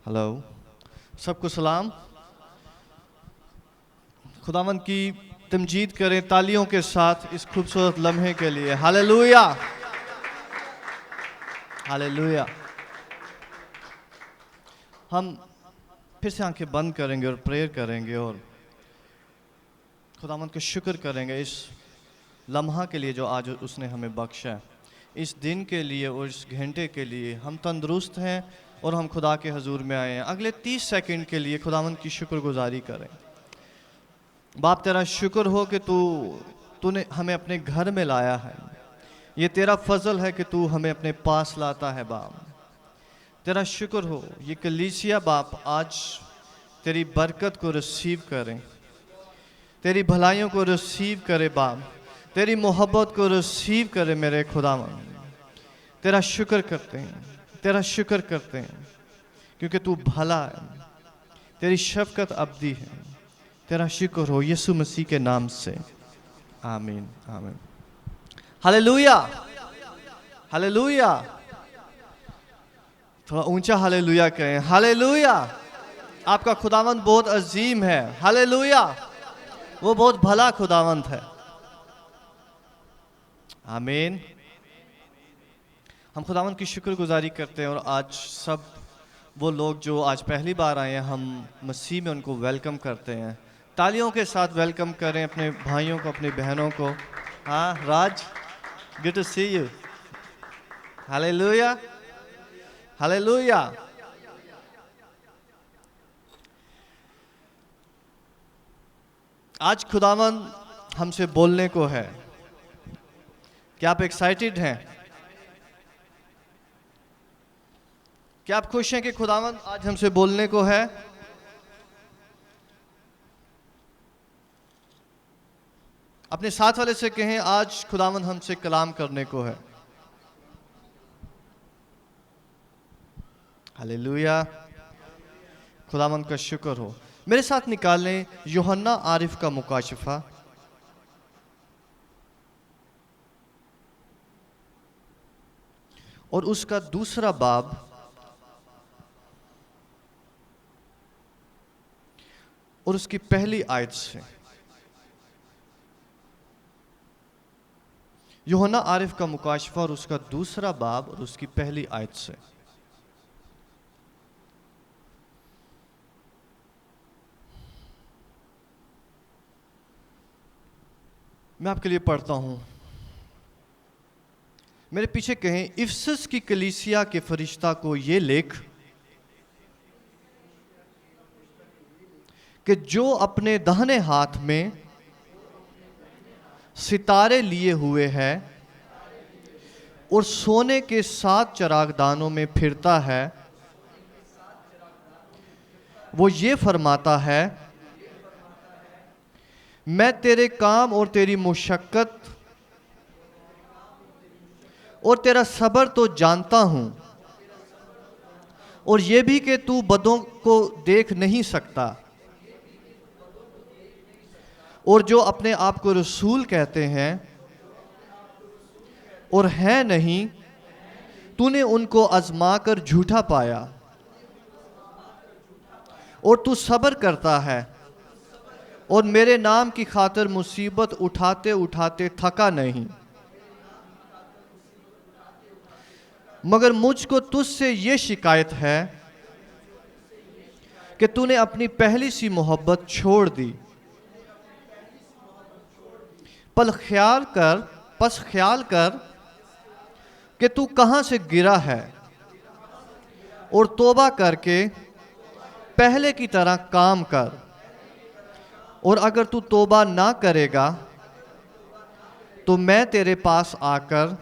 Hello, सबको सलाम। खुदावंद की तमजीद करें तालियों के साथ इस खूबसूरत लम्हे के लिए। Hallelujah, hallelujah. हम फिर से आंखें बंद करेंगे और प्रेयर करेंगे और खुदावंद का शुक्र करेंगे इस लम्हा के लिए जो आज उसने हमें बख्शा, इस दिन के लिए और इस घंटे के लिए। हम तंदुरुस्त हैं और हम खुदा के हजूर में आए हैं। अगले 30 सेकंड के लिए खुदावंद की शुक्रगुजारी करें। बाप तेरा शुक्र हो कि तूने हमें अपने घर में लाया है। ये तेरा फजल है कि तू हमें अपने पास लाता है बाप। तेरा शुक्र हो ये कलीसिया बाप आज तेरी बरकत को रिसीव करें, तेरी भलाइयों को रिसीव करे बाप, तेरी मोहब्बत को रिसीव करे मेरे खुदावंद। तेरा शुक्र करते हैं, तेरा शुक्र करते हैं क्योंकि तू भला है, तेरी शफकत अब्दी है। तेरा शुक्र हो यीशु मसीह के नाम से, आमीन आमीन। Hallelujah, hallelujah. थोड़ा ऊंचा हालेलुया कहें। हालेलुया। आपका खुदावंद बहुत अजीम है। हालेलुया। वो बहुत भला खुदावंद है। आमीन। हम खुदावंद की शुक्रगुजारी करते हैं और आज सब वो लोग जो आज पहली बार आए हैं, हम मसीह में उनको वेलकम करते हैं। तालियों के साथ वेलकम करें अपने भाइयों को, अपनी बहनों को। हाँ Raj, good to see you. Hallelujah, hallelujah. आज खुदावंद हमसे बोलने को है। क्या आप एक्साइटेड हैं? क्या आप खुश हैं कि खुदावंद आज हमसे बोलने को है? अपने साथ वाले से कहें, आज खुदावंद हमसे कलाम करने को है। हालेलुया। खुदावंद का शुक्र हो। मेरे साथ निकालें यूहन्ना आरिफ का मुकाशफा, और उसका दूसरा बाब और उसकी पहली आयत से। यूहन्ना आरिफ का मुकाशफा और उसका दूसरा बाब और उसकी पहली आयत से। मैं आपके लिए पढ़ता हूं। मेरे पीछे कहें, इफसस की कलीसिया के फरिश्ता को ये लिख कि जो अपने दाहिने हाथ में सितारे लिए हुए है और सोने के 7 चरागदानों में फिरता है, वो ये फरमाता है, मैं तेरे काम और तेरी मुशक्कत और तेरा सब्र तो जानता हूं, और ये भी कि तू बदों को देख नहीं सकता, और जो अपने आप को रसूल कहते हैं और है नहीं, तूने उनको आजमा कर झूठा पाया, और तू सब्र करता है और मेरे नाम की खातिर मुसीबत उठाते उठाते थका नहीं। मगर मुझको तुझसे ये शिकायत है कि तूने अपनी पहली सी मोहब्बत छोड़ दी। पस ख्याल कर कि तू कहां से गिरा है, और तौबा करके पहले की तरह काम कर। और अगर तू तौबा ना करेगा तो मैं तेरे पास आकर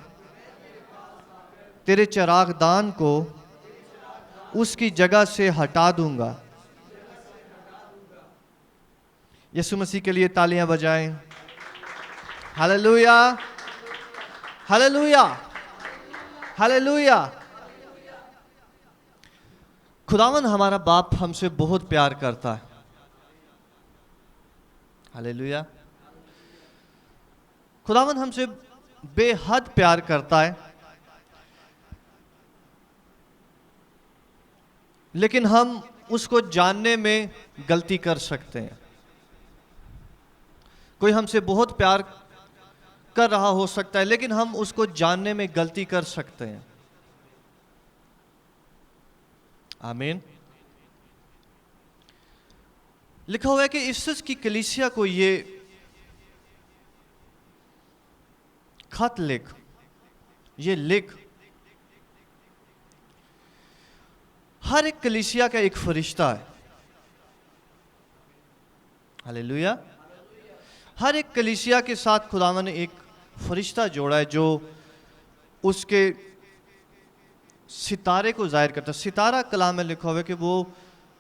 तेरे चरागदान को उसकी जगह से हटा दूंगा। यीशु मसीह के लिए तालियां बजाएं। Hallelujah, hallelujah, hallelujah. खुदावंद हमारा बाप हमसे बहुत प्यार करता है। हालेलुया। खुदावंद हमसे बेहद प्यार करता है। लेकिन हम उसको जानने में गलती कर सकते हैं। कोई हमसे बहुत प्यार कर रहा हो सकता है, लेकिन हम उसको जानने में गलती कर सकते हैं। आमीन। लिखा हुआ है कि इफिसस की कलीसिया को ये खत लिख, ये लिख। हर एक कलीसिया का एक फरिश्ता है। हालेलुया। हर एक कलीसिया के साथ खुदावन ने एक फरिश्ता जोड़ा है जो उसके सितारे को जाहिर करता है। सितारा कलाम में लिखा हुआ है कि वो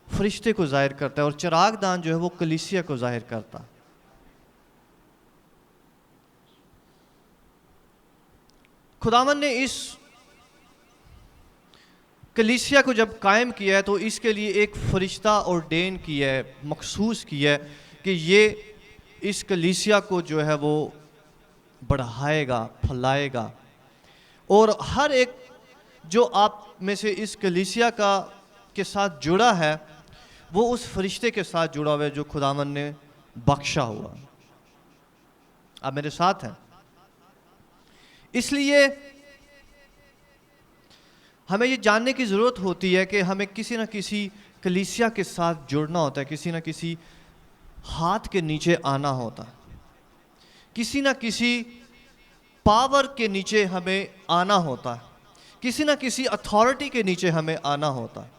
फरिश्ते को जाहिर करता है, और चिरागदान जो है वो कलीसिया को जाहिर करता है। खुदावन ने इस कलीसिया को जब कायम किया है तो इसके लिए एक फरिश्ता ऑर्डेन किया है, मखसूस किया है कि ये इस कलीसिया को जो है वो बढ़ाएगा, फैलाएगा। और हर एक जो आप में से इस कलीसिया का के साथ जुड़ा है वो उस फरिश्ते के साथ जुड़ा हुआ है जो खुदावन ने बख्शा हुआ। आप मेरे साथ हैं। इसलिए हमें ये जानने की ज़रूरत होती है कि हमें किसी न किसी कलीसिया के साथ जुड़ना होता है, किसी न किसी हाथ के नीचे आना होता है, किसी न किसी पावर के नीचे हमें आना होता है, किसी न किसी अथॉरिटी के नीचे हमें आना होता है।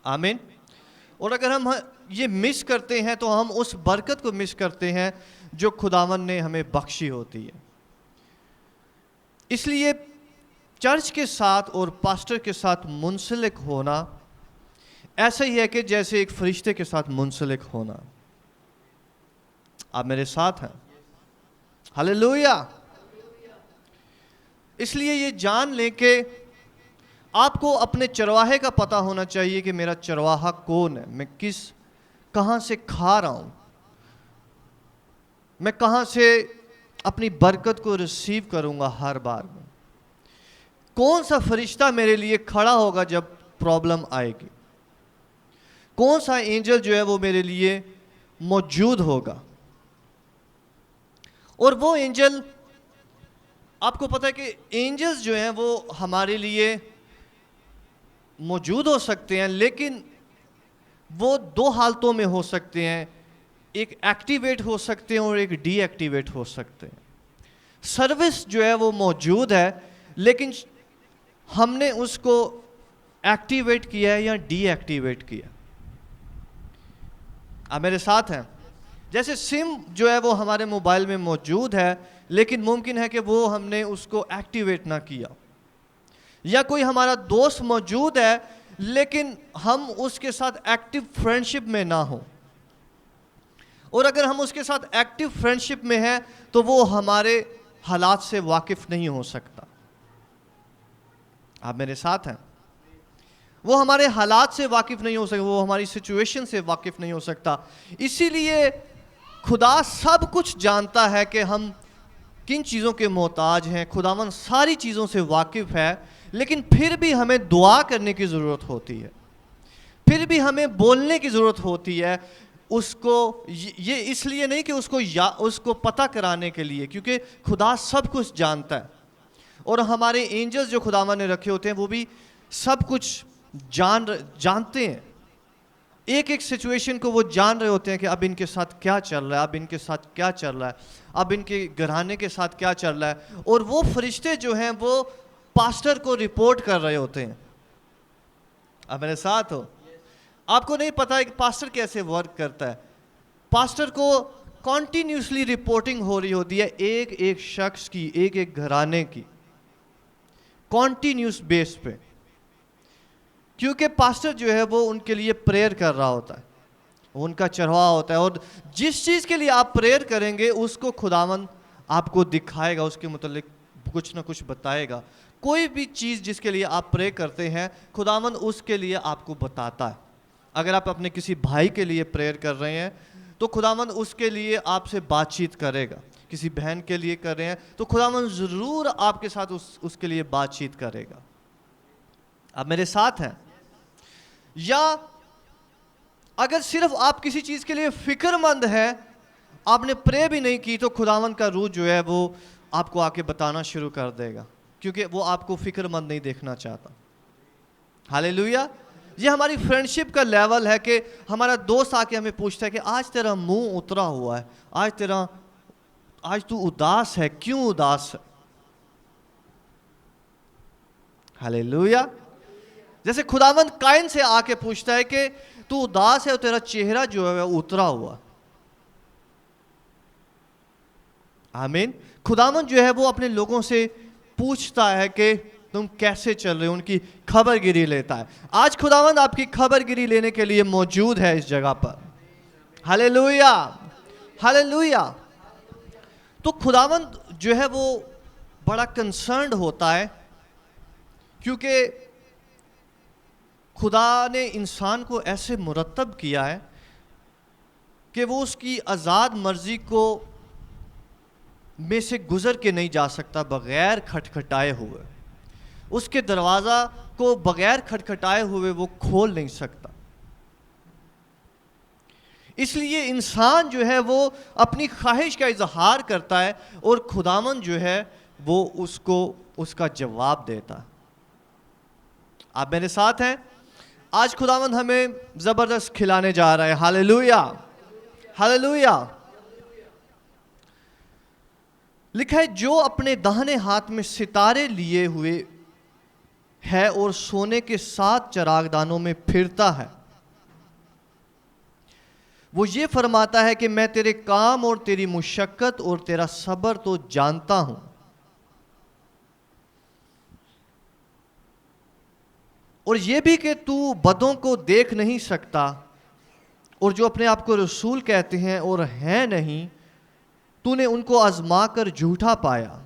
आमीन। और अगर हम ये मिस करते हैं तो हम उस बरकत को मिस करते हैं जो खुदावन ने हमें बख्शी होती है। इसलिए चर्च के साथ और पास्टर के साथ मुंसलिक होना ऐसा ही है कि जैसे एक फरिश्ते के साथ मुंसलिक होना। आप मेरे साथ हैं। हालेलुया। इसलिए ये जान लें कि आपको अपने चरवाहे का पता होना चाहिए कि मेरा चरवाहा कौन है, मैं कहाँ से खा रहा हूँ, मैं कहाँ से अपनी बरकत को रिसीव करूँगा हर बार में। कौन सा फरिश्ता मेरे लिए खड़ा होगा जब प्रॉब्लम आएगी, कौन सा एंजल जो है वो मेरे लिए मौजूद होगा। और वो एंजल, आपको पता है कि एंजल्स जो हैं वो हमारे लिए मौजूद हो सकते हैं, लेकिन वो दो हालतों में हो सकते हैं, एक एक्टिवेट हो सकते हैं और एक डीएक्टिवेट हो सकते हैं। सर्विस जो है वो मौजूद है, लेकिन हमने उसको एक्टिवेट किया है या डीएक्टिवेट किया। आप मेरे साथ हैं। जैसे सिम जो है वो हमारे मोबाइल में मौजूद है, लेकिन मुमकिन है कि वो हमने उसको एक्टिवेट ना किया। या कोई हमारा दोस्त मौजूद है लेकिन हम उसके साथ एक्टिव फ्रेंडशिप में ना हो, और अगर हम उसके साथ एक्टिव फ्रेंडशिप में हैं तो वो हमारे हालात से वाकिफ नहीं हो सकता। आप मेरे साथ हैं। वो हमारे हालात से वाकिफ नहीं हो सकता, वो हमारी सिचुएशन से वाकिफ नहीं हो सकता। इसीलिए खुदा सब कुछ जानता है कि हम किन चीज़ों के मोहताज हैं। खुदावन सारी चीज़ों से वाकिफ है, लेकिन फिर भी हमें दुआ करने की ज़रूरत होती है, फिर भी हमें बोलने की ज़रूरत होती है उसको। ये इसलिए नहीं कि उसको पता कराने के लिए, क्योंकि खुदा सब कुछ जानता है। और हमारे एंजल्स जो खुदावन ने रखे होते हैं वो भी सब कुछ जानते हैं। एक एक सिचुएशन को वो जान रहे होते हैं कि अब इनके साथ क्या चल रहा है, अब इनके साथ क्या चल रहा है, अब इनके घराने के साथ क्या चल रहा है। और वो फरिश्ते जो हैं वो पास्टर को रिपोर्ट कर रहे होते हैं। अब मेरे साथ हो। आपको नहीं पता है कि पास्टर कैसे वर्क करता है। पास्टर को कॉन्टिन्यूसली रिपोर्टिंग हो रही होती है एक एक शख्स की, एक एक घराने की, कॉन्टिन्यूस बेस पे, क्योंकि पास्टर जो है वो उनके लिए प्रेयर कर रहा होता है, उनका चढ़ावा होता है। और जिस चीज़ के लिए आप प्रेयर करेंगे उसको खुदावन आपको दिखाएगा, उसके मुतालिक कुछ ना कुछ बताएगा। कोई भी चीज़ जिसके लिए आप प्रे करते हैं खुदावन उसके लिए आपको बताता है। अगर आप अपने किसी भाई के लिए प्रेयर कर रहे हैं तो खुदावन उसके लिए आपसे बातचीत करेगा। किसी बहन के लिए कर रहे हैं तो खुदावन ज़रूर आपके साथ उसके लिए बातचीत करेगा। आप मेरे साथ हैं। या अगर सिर्फ आप किसी चीज़ के लिए फिक्रमंद है, आपने प्रे भी नहीं की, तो खुदावंद का रूह जो है वो आपको आके बताना शुरू कर देगा, क्योंकि वो आपको फिक्रमंद नहीं देखना चाहता। हालेलुया। ये हमारी फ्रेंडशिप का लेवल है कि हमारा दोस्त आके हमें पूछता है कि आज तेरा मुंह उतरा हुआ है, आज तू उदास है, क्यों उदास है? हालेलुया। जैसे खुदावंद काइन से आके पूछता है कि तू उदास है और तेरा चेहरा जो है उतरा हुआ। आमीन। खुदावंद जो है वो अपने लोगों से पूछता है कि तुम कैसे चल रहे हो, उनकी खबरगिरी लेता है। आज खुदावंद आपकी खबरगिरी लेने के लिए मौजूद है इस जगह पर। Hallelujah, hallelujah. तो खुदावंद जो है वो बड़ा कंसर्न्ड होता है, क्योंकि खुदा ने इंसान को ऐसे मुरतब किया है कि वो उसकी आज़ाद मर्जी को में से गुजर के नहीं जा सकता बगैर खटखटाए हुए। उसके दरवाज़ा को बगैर खटखटाए हुए वो खोल नहीं सकता। इसलिए इंसान जो है वो अपनी ख्वाहिश का इजहार करता है और खुदावंद जो है वो उसको उसका जवाब देता है। आप मेरे साथ हैं? आज खुदावंद हमें ज़बरदस्त खिलाने जा रहा है। Hallelujah, hallelujah. लिखा है, जो अपने दाहिने हाथ में सितारे लिए हुए है और सोने के 7 चरागदानों में फिरता है, वो ये फरमाता है कि मैं तेरे काम और तेरी मुशक्कत और तेरा सब्र तो जानता हूं, और ये भी कि तू बदों को देख नहीं सकता, और जो अपने आप को रसूल कहते हैं और हैं नहीं, तूने उनको आजमा कर झूठा पाया,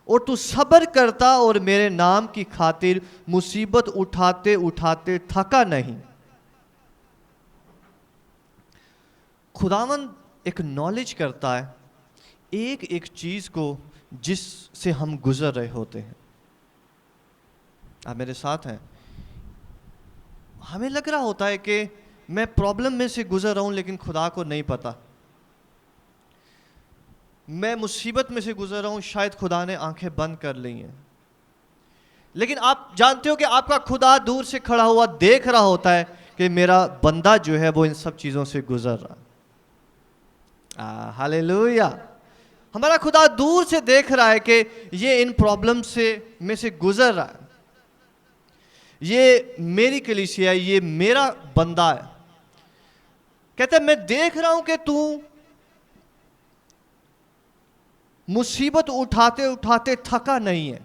और तू सब्र करता और मेरे नाम की खातिर मुसीबत उठाते उठाते थका नहीं। खुदावंद एक नॉलेज करता है एक एक चीज को जिससे हम गुजर रहे होते हैं। आप मेरे साथ हैं? हमें लग रहा होता है कि मैं प्रॉब्लम में से गुजर रहा हूं, लेकिन खुदा को नहीं पता। मैं मुसीबत में से गुजर रहा हूं, शायद खुदा ने आंखें बंद कर ली हैं, लेकिन आप जानते हो कि आपका खुदा दूर से खड़ा हुआ देख रहा होता है कि मेरा बंदा जो है वो इन सब चीजों से गुजर रहा है। हालेलुया। हमारा खुदा दूर से देख रहा है कि ये इन प्रॉब्लम में से गुजर रहा है, ये मेरी कलीसिया है, ये मेरा बंदा है। कहते हैं, मैं देख रहा हूं कि तू मुसीबत उठाते उठाते थका नहीं है,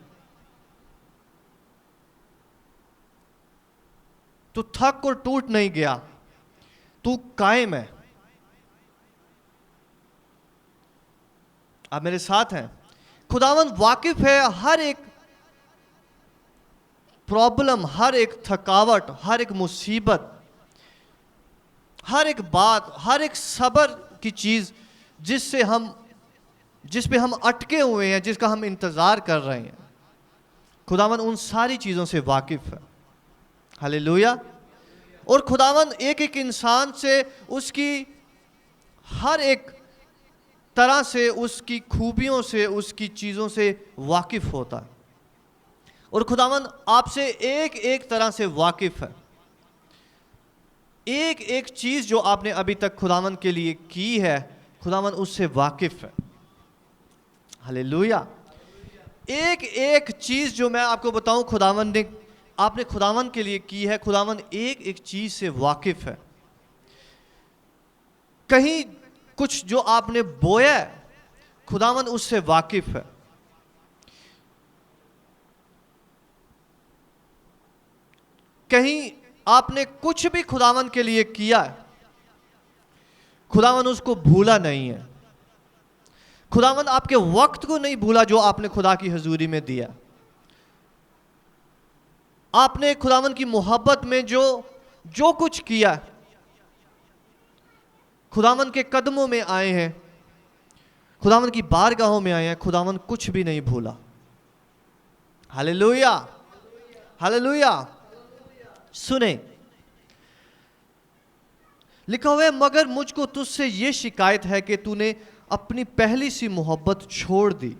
तू थक और टूट नहीं गया, तू कायम है। आप मेरे साथ हैं? खुदावंद वाकिफ है हर एक प्रॉब्लम, हर एक थकावट, हर एक मुसीबत, हर एक बात, हर एक सब्र की चीज जिस पे हम अटके हुए हैं, जिसका हम इंतजार कर रहे हैं। खुदावंद उन सारी चीजों से वाकिफ है। हालेलुया। और खुदावंद एक एक इंसान से, उसकी हर एक तरह से, उसकी खूबियों से, उसकी चीजों से वाकिफ होता है। और खुदावंद आपसे एक एक तरह से वाकिफ है। एक एक चीज जो आपने अभी तक खुदावंद के लिए की है, खुदावंद उससे वाकिफ है। हालेलुया। एक एक चीज जो मैं आपको बताऊं खुदावंद ने, आपने खुदावंद के लिए की है, खुदावंद एक एक चीज से वाकिफ है। कहीं कुछ जो आपने बोया है, खुदावंद उससे वाकिफ है। कहीं आपने कुछ भी खुदावंद के लिए किया है, खुदावंद उसको भूला नहीं है। खुदावंद आपके वक्त को नहीं भूला जो आपने खुदा की हजूरी में दिया। आपने खुदावंद की मोहब्बत में जो कुछ किया, खुदावंद के कदमों में आए हैं, खुदावंद की बारगाहों में आए हैं, खुदावंद कुछ भी नहीं भूला। Hallelujah, hallelujah. सुने, लिखा हुआ है, मगर मुझको तुझसे ये शिकायत है कि तूने अपनी पहली सी मोहब्बत छोड़ दी।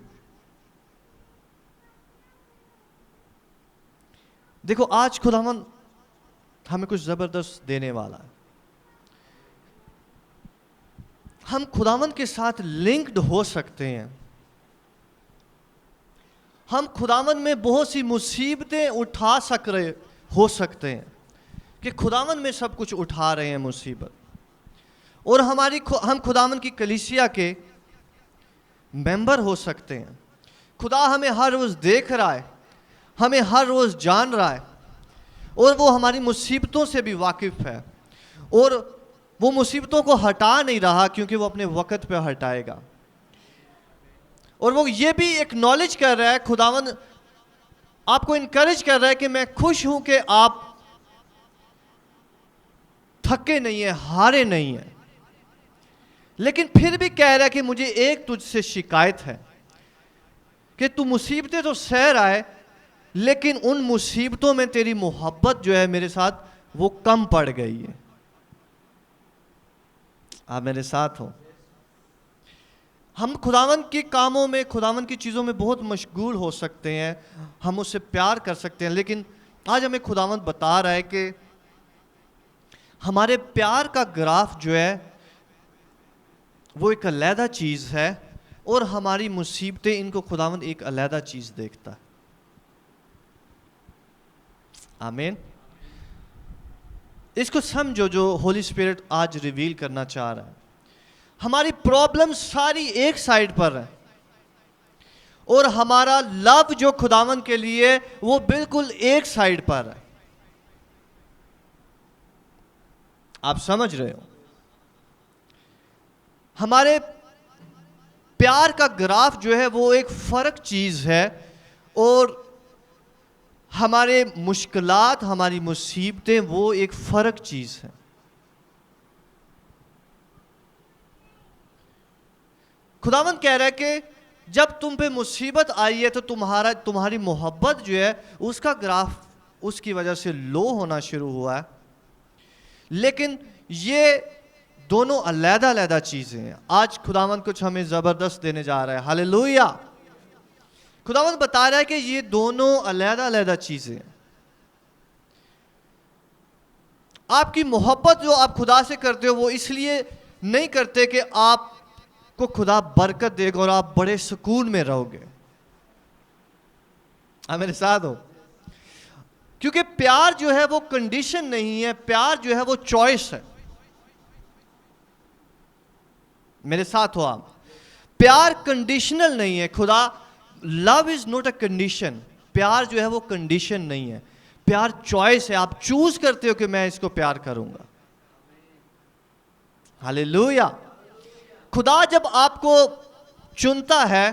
देखो, आज खुदावन हमें कुछ जबरदस्त देने वाला है। हम खुदावन के साथ लिंक्ड हो सकते हैं। हम खुदावन में बहुत सी मुसीबतें उठा हो सकते हैं कि खुदावन में सब कुछ उठा रहे हैं मुसीबत, और हम खुदावन की कलीसिया के मेंबर हो सकते हैं। खुदा हमें हर रोज़ देख रहा है, हमें हर रोज़ जान रहा है, और वो हमारी मुसीबतों से भी वाकिफ़ है, और वो मुसीबतों को हटा नहीं रहा क्योंकि वो अपने वक़्त पे हटाएगा। और वो ये भी एक्नॉलेज कर रहा है, खुदावन आपको इनकरेज कर रहा है कि मैं खुश हूं कि आप थके नहीं है, हारे नहीं है, लेकिन फिर भी कह रहा है कि मुझे एक तुझसे शिकायत है कि तू मुसीबतें तो सह रहा है, लेकिन उन मुसीबतों में तेरी मोहब्बत जो है मेरे साथ वो कम पड़ गई है। आप मेरे साथ हो। हम खुदावन के कामों में, खुदावन की चीज़ों में बहुत मशगूल हो सकते हैं, हम उससे प्यार कर सकते हैं, लेकिन आज हमें खुदावन बता रहा है कि हमारे प्यार का ग्राफ जो है वो एक अलहदा चीज़ है, और हमारी मुसीबतें, इनको खुदावन एक अलहदा चीज़ देखता है। आमीन। इसको समझो जो होली स्पिरिट आज रिवील करना चाह रहा है। हमारी प्रॉब्लम सारी एक साइड पर है, और हमारा लव जो खुदावन के लिए वो बिल्कुल एक साइड पर है। आप समझ रहे हो? हमारे प्यार का ग्राफ जो है वो एक फर्क चीज है, और हमारे मुश्किलात, हमारी मुसीबतें वो एक फर्क चीज है। खुदावंद कह रहा है कि जब तुम पे मुसीबत आई है तो तुम्हारी मोहब्बत जो है उसका ग्राफ उसकी वजह से लो होना शुरू हुआ है, लेकिन ये दोनों अलग-अलग चीजें हैं। आज खुदावंद कुछ हमें जबरदस्त देने जा रहा है। हालेलुया। खुदावंद बता रहा है कि ये दोनों अलग-अलग चीजें हैं। आपकी मोहब्बत जो आप खुदा से करते हो वो इसलिए नहीं करते कि आपको खुदा बरकत देगा और आप बड़े सुकून में रहोगे। आप मेरे साथ हो? क्योंकि प्यार जो है वो कंडीशन नहीं है, प्यार जो है वो चॉइस है। मेरे साथ हो आप? प्यार कंडीशनल नहीं है। खुदा, love is not a condition. प्यार जो है वो कंडीशन नहीं है, प्यार चॉइस है। आप चूज करते हो कि मैं इसको प्यार करूंगा। हालेलुया। खुदा जब आपको चुनता है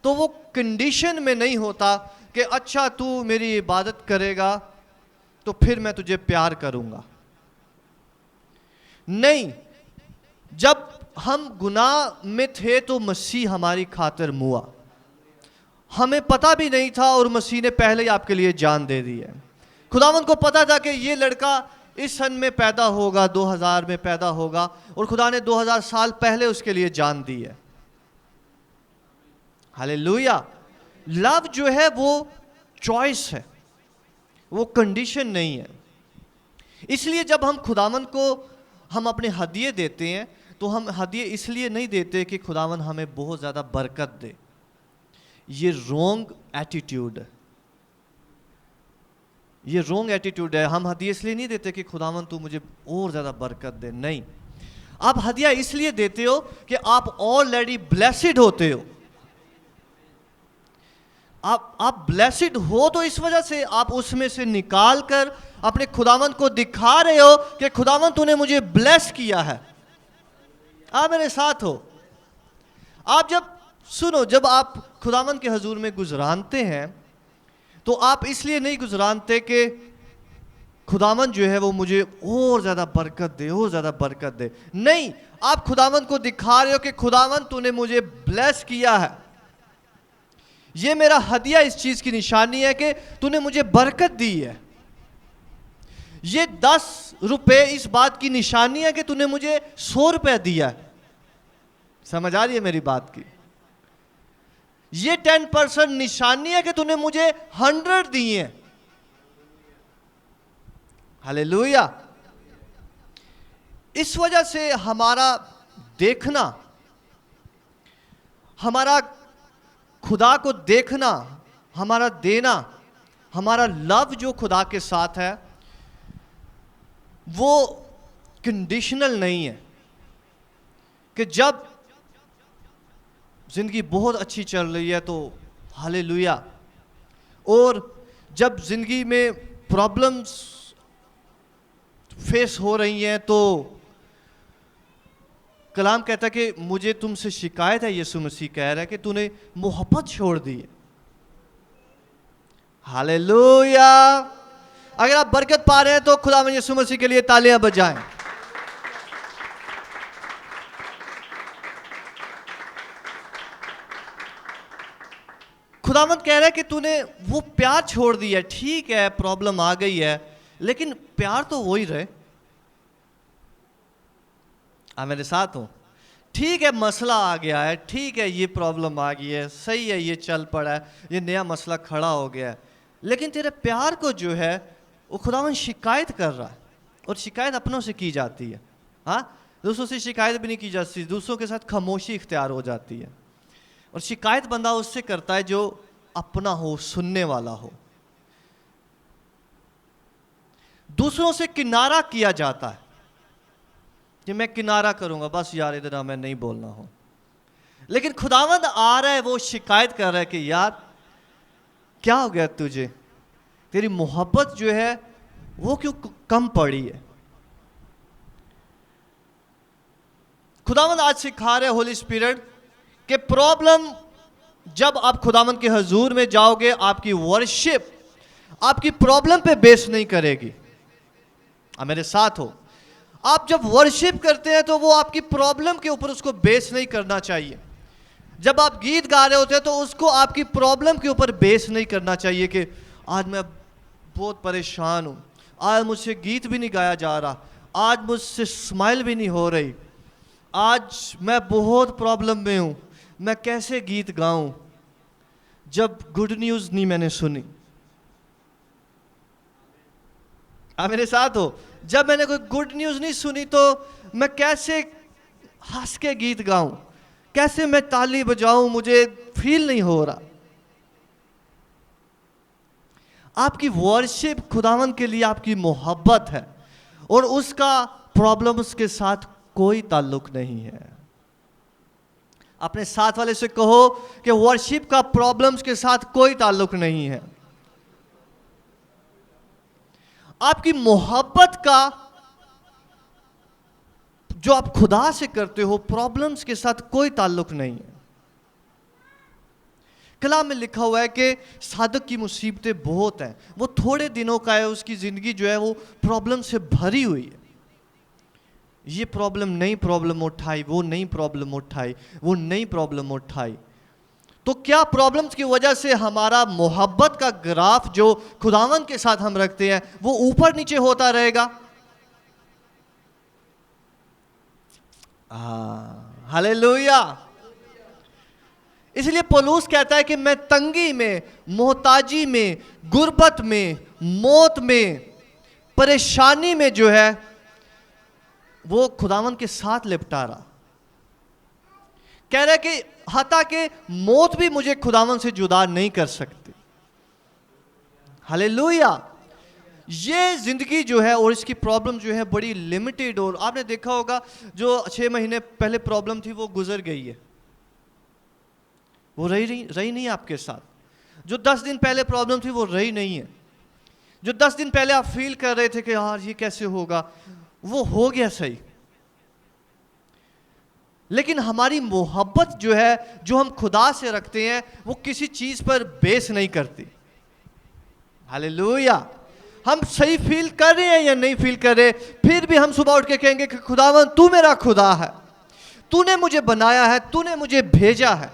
तो वो कंडीशन में नहीं होता कि अच्छा तू मेरी इबादत करेगा तो फिर मैं तुझे प्यार करूंगा। नहीं, जब हम गुनाह में थे तो मसीह हमारी खातिर मुआ। हमें पता भी नहीं था और मसीह ने पहले ही आपके लिए जान दे दी है। खुदावंद को पता था कि ये लड़का इस सन में पैदा होगा, 2000 में पैदा होगा, और खुदा ने 2000 साल पहले उसके लिए जान दी है। हालेलुया। लव जो है वो चॉइस है, वो कंडीशन नहीं है। इसलिए जब हम खुदावंद को हम अपने हदिये देते हैं तो हम हदिये इसलिए नहीं देते कि खुदावंद हमें बहुत ज़्यादा बरकत दे। ये रॉन्ग एटीट्यूड है, ये रॉन्ग एटीट्यूड है। हम हदिया इसलिए नहीं देते कि खुदावन तू मुझे और ज़्यादा बरकत दे। नहीं, आप हदिया इसलिए देते हो कि आप ऑलरेडी ब्लेसिड होते हो। आप ब्लेसिड हो तो इस वजह से आप उसमें से निकाल कर अपने खुदावन को दिखा रहे हो कि खुदावन तूने मुझे ब्लेस किया है। आप मेरे साथ हो? आप जब आप खुदावन के हजूर में गुजरानते हैं तो आप इसलिए नहीं गुजरानते कि खुदावन जो है वो मुझे और ज़्यादा बरकत दे, और ज़्यादा बरकत दे। नहीं, आप खुदावन को दिखा रहे हो कि खुदावन तूने मुझे ब्लेस किया है। ये मेरा हदिया इस चीज़ की निशानी है कि तूने मुझे बरकत दी है। ये 10 रुपए इस बात की निशानी है कि तूने मुझे 100 रुपए दिया है। समझ आ रही है मेरी बात की? ये 10% निशानी है कि तूने मुझे 100 दिए हैं। हालेलुया। इस वजह से हमारा देखना, हमारा खुदा को देखना, हमारा देना, हमारा लव जो खुदा के साथ है वो कंडीशनल नहीं है कि जब जिंदगी बहुत अच्छी चल रही है तो हालेलुया, और जब जिंदगी में प्रॉब्लम्स फेस हो रही हैं तो कलाम कहता है कि मुझे तुमसे शिकायत है, यीशु मसीह कह रहा है कि तूने मोहब्बत छोड़ दी है। हालेलुया। अगर आप बरकत पा रहे हैं तो खुदा में यीशु मसीह के लिए तालियां बजाएं। खुदावंद कह रहा है कि तूने वो प्यार छोड़ दिया। ठीक है, प्रॉब्लम आ गई है, लेकिन प्यार तो वही रहे। आप मेरे साथ हो? ठीक है, मसला आ गया है, ठीक है, ये प्रॉब्लम आ गई है, सही है, ये चल पड़ा है, ये नया मसला खड़ा हो गया है, लेकिन तेरे प्यार को जो है वो खुदावंद शिकायत कर रहा है। और शिकायत अपनों से की जाती है। हाँ, दूसरों से शिकायत भी नहीं की जाती, दूसरों के साथ खामोशी इख्तियार हो जाती है। और शिकायत बंदा उससे करता है जो अपना हो, सुनने वाला हो। दूसरों से किनारा किया जाता है कि मैं किनारा करूंगा, बस यार इधर मैं नहीं बोलना हो। लेकिन खुदावंद आ रहा है, वो शिकायत कर रहा है कि यार क्या हो गया तुझे, तेरी मोहब्बत जो है वो क्यों कम पड़ी है। खुदावंद आज सिखा रहे होली स्पिरिट कि प्रॉब्लम जब आप खुदावंद के हजूर में जाओगे, आपकी वर्शिप आपकी प्रॉब्लम पे बेस नहीं करेगी। आप मेरे साथ हो? आप जब वर्शिप करते हैं तो वो आपकी प्रॉब्लम के ऊपर उसको बेस नहीं करना चाहिए। जब आप गीत गा रहे होते हैं तो उसको आपकी प्रॉब्लम के ऊपर बेस नहीं करना चाहिए कि आज मैं बहुत परेशान हूँ, आज मुझसे गीत भी नहीं गाया जा रहा, आज मुझसे स्माइल भी नहीं हो रही, आज मैं बहुत प्रॉब्लम में हूँ, मैं कैसे गीत गाऊं जब गुड न्यूज़ नहीं मैंने सुनी। आप मेरे साथ हो? जब मैंने कोई गुड न्यूज़ नहीं सुनी तो मैं कैसे हंस के गीत गाऊं, कैसे मैं ताली बजाऊं, मुझे फील नहीं हो रहा। आपकी वर्शिप खुदावंद के लिए आपकी मोहब्बत है और उसका प्रॉब्लम्स के साथ कोई ताल्लुक नहीं है। अपने साथ वाले से कहो कि वर्शिप का प्रॉब्लम्स के साथ कोई ताल्लुक नहीं है। आपकी मोहब्बत का जो आप खुदा से करते हो प्रॉब्लम्स के साथ कोई ताल्लुक नहीं है। कलाम में लिखा हुआ है कि सादक की मुसीबतें बहुत हैं, वो थोड़े दिनों का है, उसकी ज़िंदगी जो है वो प्रॉब्लम से भरी हुई है। ये प्रॉब्लम नई प्रॉब्लम उठाई, वो नई प्रॉब्लम उठाई, वो नई प्रॉब्लम उठाई। तो क्या प्रॉब्लम्स की वजह से हमारा मोहब्बत का ग्राफ जो खुदावंद के साथ हम रखते हैं वो ऊपर नीचे होता रहेगा? हालेलुया। इसलिए पौलुस कहता है कि मैं तंगी में, मोहताजी में, गुर्बत में, मौत में, परेशानी में जो है वो खुदावंद के साथ लिपटा रहा। कह रहा है कि हता कि मौत भी मुझे खुदावंद से जुदा नहीं कर सकती। हालेलुया। ये जिंदगी जो है और इसकी प्रॉब्लम जो है बड़ी लिमिटेड, और आपने देखा होगा जो 6 महीने पहले प्रॉब्लम थी वो गुजर गई है, वो रही नहीं आपके साथ। जो 10 दिन पहले प्रॉब्लम थी वो रही नहीं है। जो 10 दिन पहले आप फील कर रहे थे कि यार ये कैसे होगा, वो हो गया सही। लेकिन हमारी मोहब्बत जो है, जो हम खुदा से रखते हैं, वो किसी चीज पर बेस नहीं करती। हालेलुया। हम सही फील कर रहे हैं या नहीं फील कर रहे, फिर भी हम सुबह उठ के कहेंगे कि खुदावन तू मेरा खुदा है, तूने मुझे बनाया है, तूने मुझे भेजा है।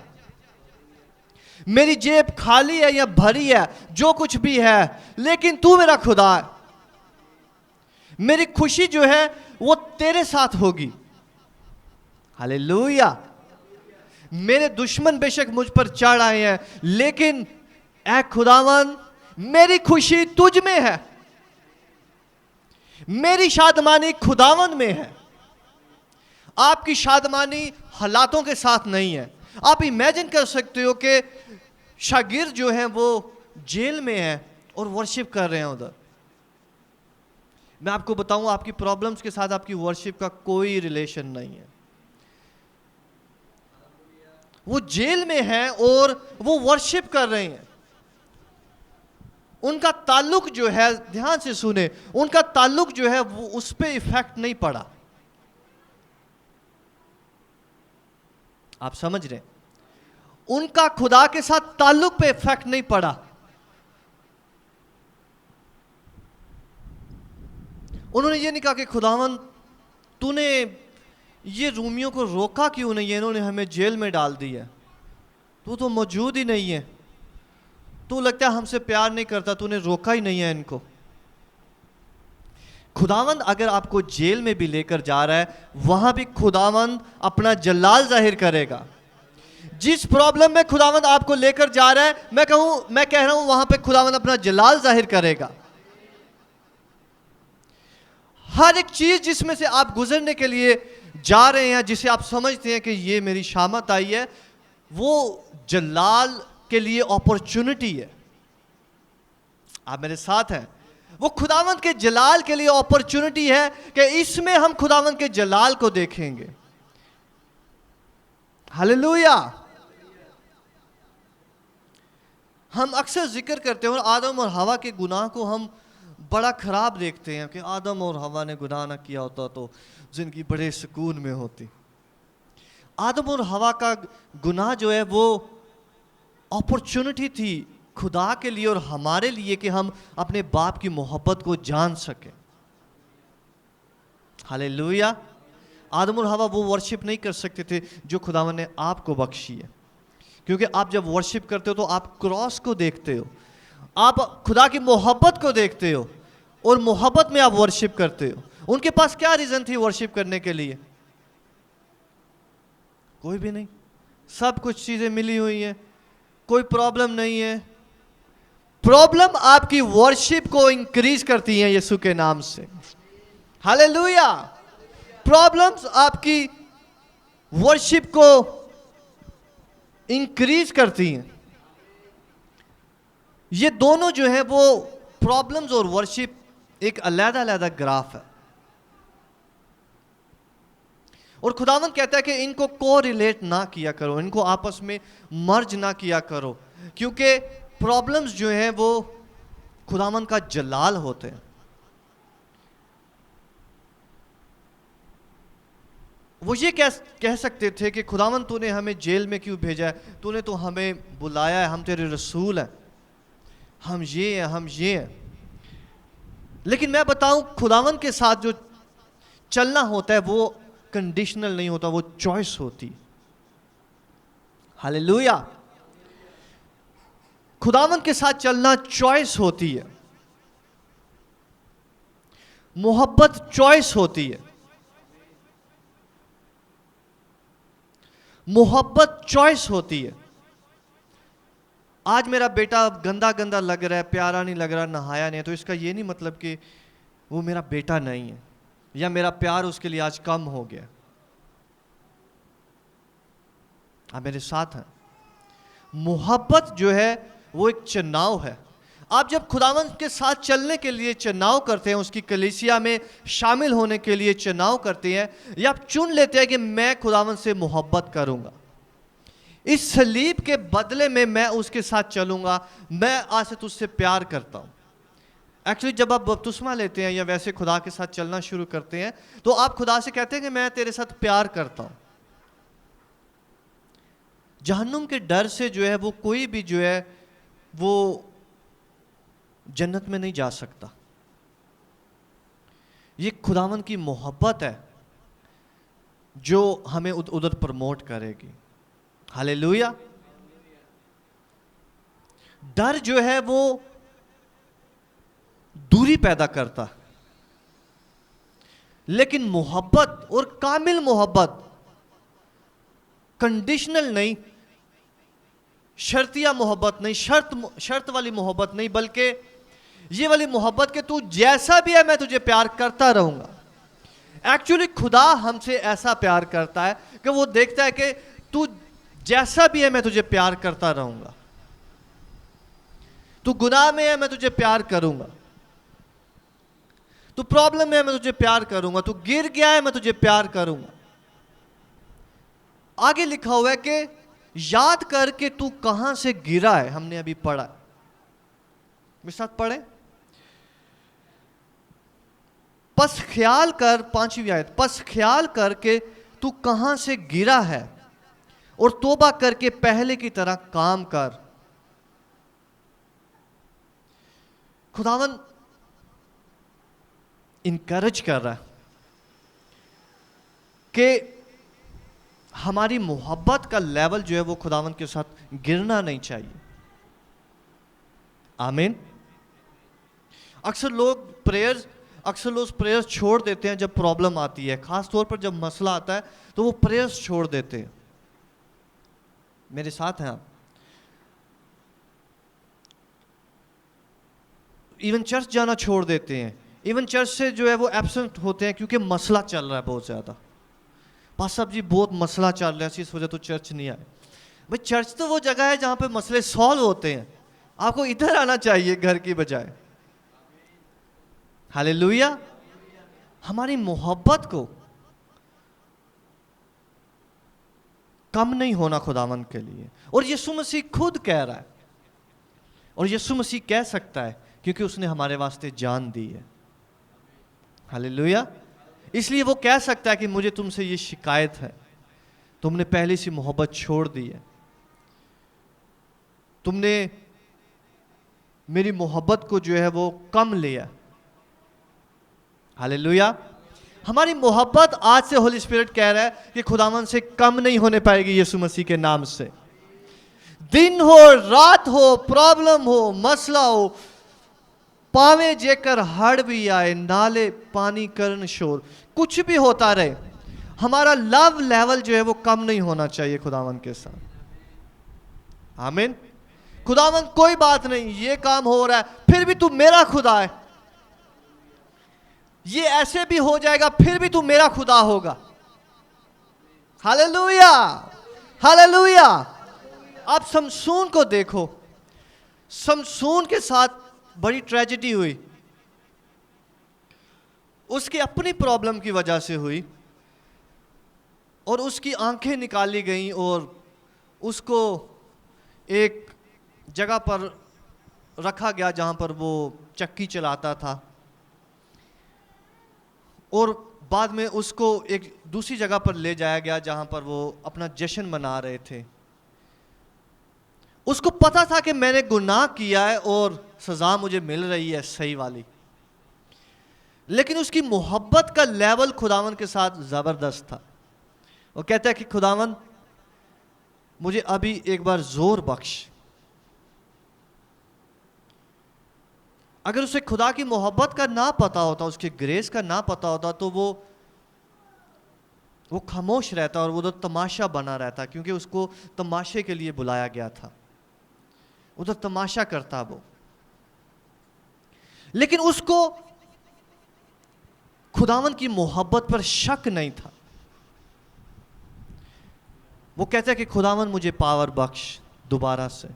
मेरी जेब खाली है या भरी है, जो कुछ भी है, लेकिन तू मेरा खुदा है। मेरी खुशी जो है वो तेरे साथ होगी। हालेलुया। मेरे दुश्मन बेशक मुझ पर चढ़ आए हैं, लेकिन ऐ खुदावन मेरी खुशी तुझ में है, मेरी शादमानी खुदावन में है। आपकी शादमानी हालातों के साथ नहीं है। आप इमेजिन कर सकते हो कि शागिर्द जो हैं वो जेल में हैं और वर्शिप कर रहे हैं उधर। मैं आपको बताऊं, आपकी प्रॉब्लम्स के साथ आपकी वर्शिप का कोई रिलेशन नहीं है। वो जेल में हैं और वो वर्शिप कर रहे हैं। उनका ताल्लुक जो है, ध्यान से सुने, उनका ताल्लुक जो है वो उस पे इफेक्ट नहीं पड़ा। आप समझ रहे? उनका खुदा के साथ ताल्लुक पे इफेक्ट नहीं पड़ा। उन्होंने ये नहीं कहा कि खुदावन तूने ये रूमियों को रोका क्यों नहीं है, इन्होंने हमें जेल में डाल दिया, तू तो मौजूद ही नहीं है, तू लगता है हमसे प्यार नहीं करता, तूने रोका ही नहीं है इनको। खुदावंद अगर आपको जेल में भी लेकर जा रहा है, वहां भी खुदावंद अपना जलाल जाहिर करेगा। जिस प्रॉब्लम में खुदावंद आपको लेकर जा रहा है, मैं कह रहा हूं वहां पे खुदावंद अपना जलाल जाहिर करेगा। हर एक चीज जिसमें से आप गुजरने के लिए जा रहे हैं, जिसे आप समझते हैं कि ये मेरी शामत आई है, वो जलाल के लिए अपॉर्चुनिटी है। आप मेरे साथ हैं? वो खुदावंद के जलाल के लिए अपॉर्चुनिटी है कि इसमें हम खुदावंद के जलाल को देखेंगे। हालेलुया। हम अक्सर जिक्र करते हैं और आदम और हवा के गुनाह को हम बड़ा खराब देखते हैं कि आदम और हवा ने गुनाह ना किया होता तो जिंदगी बड़े सुकून में होती। आदम और हवा का गुनाह जो है वो अपॉर्चुनिटी थी खुदा के लिए और हमारे लिए कि हम अपने बाप की मोहब्बत को जान सकें। हालेलुया। आदम और हवा वो वर्शिप नहीं कर सकते थे जो खुदावन ने आपको बख्शी है, क्योंकि आप जब वर्शिप करते हो तो आप क्रॉस को देखते हो, आप खुदा की मोहब्बत को देखते हो और मोहब्बत में आप वर्शिप करते हो। उनके पास क्या रीजन थी वर्शिप करने के लिए? कोई भी नहीं, सब कुछ चीजें मिली हुई हैं, कोई प्रॉब्लम नहीं है। प्रॉब्लम आपकी वर्शिप को इंक्रीज करती है यीशु के नाम से। हालेलुया। प्रॉब्लम्स आपकी वर्शिप को इंक्रीज करती हैं। ये दोनों जो है वो प्रॉब्लम्स और वर्शिप एक अलग-अलग ग्राफ है। और खुदावंद कहता है कि इनको को रिलेट ना किया करो, इनको आपस में मर्ज ना किया करो, क्योंकि प्रॉब्लम्स जो हैं वो खुदावंद का जलाल होते हैं। वो ये कह सकते थे कि खुदावंद तूने हमें जेल में क्यों भेजा है, तूने तो हमें बुलाया है, हम तेरे रसूल हैं, हम ये हैं, हम ये हैं। लेकिन मैं बताऊं, खुदावंद के साथ जो चलना होता है वो कंडीशनल नहीं होता, वो चॉइस होती। हालेलुया। खुदावंद के साथ चलना चॉइस होती है, मोहब्बत चॉइस होती है, मोहब्बत चॉइस होती है। आज मेरा बेटा गंदा गंदा लग रहा है, प्यारा नहीं लग रहा, नहाया नहीं है, तो इसका ये नहीं मतलब कि वो मेरा बेटा नहीं है या मेरा प्यार उसके लिए आज कम हो गया। आप मेरे साथ हैं? मोहब्बत जो है वो एक चुनाव है। आप जब खुदावंद के साथ चलने के लिए चुनाव करते हैं, उसकी कलीसिया में शामिल होने के लिए चुनाव करते हैं, या आप चुन लेते हैं कि मैं खुदावंद से मोहब्बत करूंगा, इस सलीब के बदले में मैं उसके साथ चलूंगा, मैं आज से तुझसे प्यार करता हूं। एक्चुअली जब आप बपतिस्मा लेते हैं या वैसे खुदा के साथ चलना शुरू करते हैं तो आप खुदा से कहते हैं कि मैं तेरे साथ प्यार करता हूं। जहन्नुम के डर से जो है वो कोई भी जो है वो जन्नत में नहीं जा सकता। ये खुदावन की मोहब्बत है जो हमें उधर प्रमोट करेगी। हालेलुया। डर जो है वो दूरी पैदा करता। लेकिन मोहब्बत और कामिल मोहब्बत कंडीशनल नहीं, शर्तिया मोहब्बत नहीं, शर्त वाली मोहब्बत नहीं, बल्कि ये वाली मोहब्बत कि तू जैसा भी है मैं तुझे प्यार करता रहूंगा। एक्चुअली खुदा हमसे ऐसा प्यार करता है कि वो देखता है कि तू जैसा भी है मैं तुझे प्यार करता रहूंगा। तू गुनाह में है मैं तुझे प्यार करूंगा, तू प्रॉब्लम में है मैं तुझे प्यार करूंगा, तू गिर गया है मैं तुझे प्यार करूंगा। आगे लिखा हुआ है कि याद करके तू कहां से गिरा है, हमने अभी पढ़ा। मेरे साथ पढ़े, पस ख्याल कर, 5वीं आयत, पस ख्याल करके तू कहां से गिरा है और तौबा करके पहले की तरह काम कर। खुदावन इनकरेज कर रहा है कि हमारी मोहब्बत का लेवल जो है वो खुदावन के साथ गिरना नहीं चाहिए। आमीन। अक्सर लोग प्रेयर्स छोड़ देते हैं जब प्रॉब्लम आती है, खास तौर पर जब मसला आता है तो वो प्रेयर्स छोड़ देते हैं। मेरे साथ हैं आप? इवन चर्च जाना छोड़ देते हैं, इवन चर्च से जो है वो एब्सेंट होते हैं क्योंकि मसला चल रहा है बहुत ज़्यादा। पास साहब जी बहुत मसला चल रहा है, इस वजह तो चर्च नहीं आए। भाई चर्च तो वो जगह है जहाँ पे मसले सॉल्व होते हैं, आपको इधर आना चाहिए घर की बजाय। हालेलुया। हमारी मोहब्बत को कम नहीं होना खुदावन के लिए, और यीशु मसीह खुद कह रहा है, और यीशु मसीह कह सकता है क्योंकि उसने हमारे वास्ते जान दी है। हालेलुया। इसलिए वो कह सकता है कि मुझे तुमसे ये शिकायत है, तुमने पहले सी मोहब्बत छोड़ दी है, तुमने मेरी मोहब्बत को जो है वो कम लिया। हालेलुया। हमारी मोहब्बत आज से होली स्पिरिट कह रहा है कि खुदावन से कम नहीं होने पाएगी यीशु मसीह के नाम से। दिन हो रात हो, प्रॉब्लम हो, मसला हो, पावे जेकर हड़ भी आए, नाले पानी करन शोर, कुछ भी होता रहे, हमारा लव लेवल जो है वो कम नहीं होना चाहिए खुदावन के साथ। आमीन। खुदावन कोई बात नहीं, ये काम हो रहा है फिर भी तू मेरा खुदा है, ये ऐसे भी हो जाएगा फिर भी तू मेरा खुदा होगा। Hallelujah, hallelujah. आप शमसून को देखो, शमसून के साथ बड़ी ट्रेजेडी हुई, उसकी अपनी प्रॉब्लम की वजह से हुई, और उसकी आंखें निकाली गईं और उसको एक जगह पर रखा गया जहां पर वो चक्की चलाता था, और बाद में उसको एक दूसरी जगह पर ले जाया गया जहां पर वो अपना जश्न मना रहे थे। उसको पता था कि मैंने गुनाह किया है और सजा मुझे मिल रही है सही वाली, लेकिन उसकी मोहब्बत का लेवल खुदावन के साथ जबरदस्त था। वो कहता है कि खुदावन मुझे अभी एक बार जोर बख्श। अगर उसे खुदा की मोहब्बत का ना पता होता, उसकी ग्रेस का ना पता होता, तो वो खामोश रहता और वो उधर तमाशा बना रहता, क्योंकि उसको तमाशे के लिए बुलाया गया था, उधर तमाशा करता वो। लेकिन उसको खुदावन की मोहब्बत पर शक नहीं था। वो कहता है कि खुदावन मुझे पावर बख्श दोबारा से।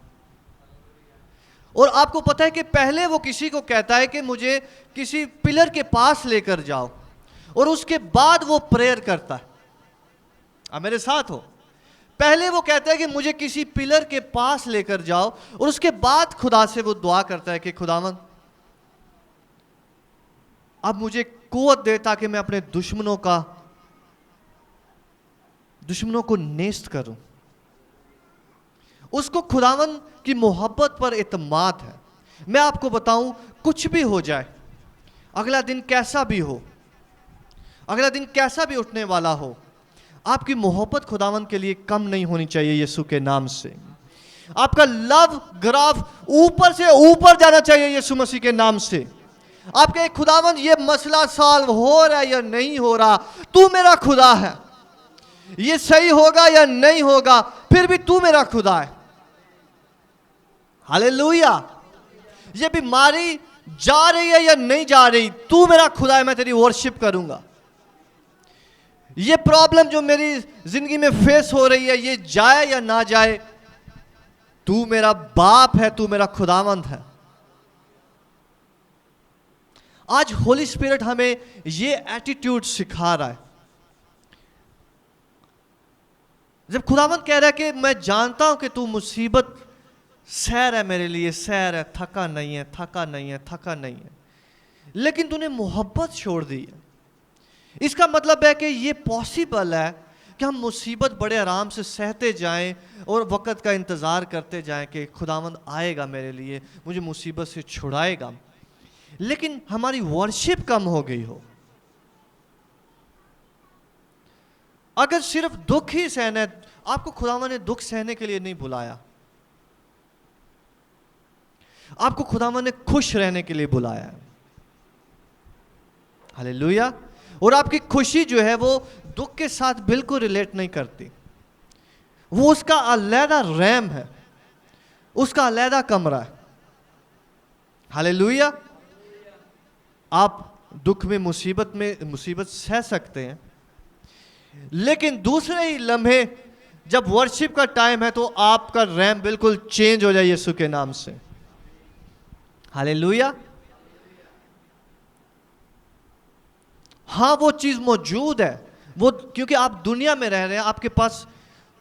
और आपको पता है कि पहले वो किसी को कहता है कि मुझे किसी पिलर के पास लेकर जाओ, और उसके बाद वो प्रेयर करता है। आप मेरे साथ हो? पहले वो कहता है कि मुझे किसी पिलर के पास लेकर जाओ, और उसके बाद खुदा से वो दुआ करता है कि खुदावन अब मुझे कुव्वत दे ताकि मैं अपने दुश्मनों को नेस्त करूं। उसको खुदावन की मोहब्बत पर इत्मीनान है। मैं आपको बताऊं, कुछ भी हो जाए, अगला दिन कैसा भी हो, अगला दिन कैसा भी उठने वाला हो, आपकी मोहब्बत खुदावन के लिए कम नहीं होनी चाहिए यीशु के नाम से। आपका लव ग्राफ ऊपर से ऊपर जाना चाहिए यीशु मसीह के नाम से। आप कहे खुदावंद ये मसला सॉल्व हो रहा है या नहीं हो रहा, तू मेरा खुदा है, ये सही होगा या नहीं होगा, फिर भी तू मेरा खुदा है। हालेलुया। ये बीमारी जा रही है या नहीं जा रही, तू मेरा खुदा है, मैं तेरी वर्शिप करूंगा। ये प्रॉब्लम जो मेरी जिंदगी में फेस हो रही है, ये जाए या ना जाए, तू मेरा बाप है, तू मेरा खुदावंद है। आज होली स्पिरिट हमें ये एटीट्यूड सिखा रहा है। जब खुदावंद कह रहा है कि मैं जानता हूं कि तू मुसीबत सैर है मेरे लिए, सैर है, थका नहीं है, थका नहीं है, थका नहीं है, लेकिन तूने मोहब्बत छोड़ दी है। इसका मतलब है कि ये पॉसिबल है कि हम मुसीबत बड़े आराम से सहते जाएं और वक़्त का इंतज़ार करते जाएं कि खुदावंद आएगा मेरे लिए, मुझे मुसीबत से छुड़ाएगा, लेकिन हमारी वर्शिप कम हो गई हो। अगर सिर्फ दुख ही सहना है, आपको खुदावंद ने दुख सहने के लिए नहीं बुलाया, आपको खुदावंद ने खुश रहने के लिए बुलाया है। हालेलुया। और आपकी खुशी जो है वो दुख के साथ बिल्कुल रिलेट नहीं करती, वो उसका अलहदा रैम है, उसका अलहदा कमरा है। हालेलुया। आप दुख में मुसीबत सह सकते हैं, लेकिन दूसरे ही लम्हे जब वर्शिप का टाइम है तो आपका रैम बिल्कुल चेंज हो जाए यीशु के नाम से। हालेलुया। हाँ, वो चीज मौजूद है, वो क्योंकि आप दुनिया में रह रहे हैं, आपके पास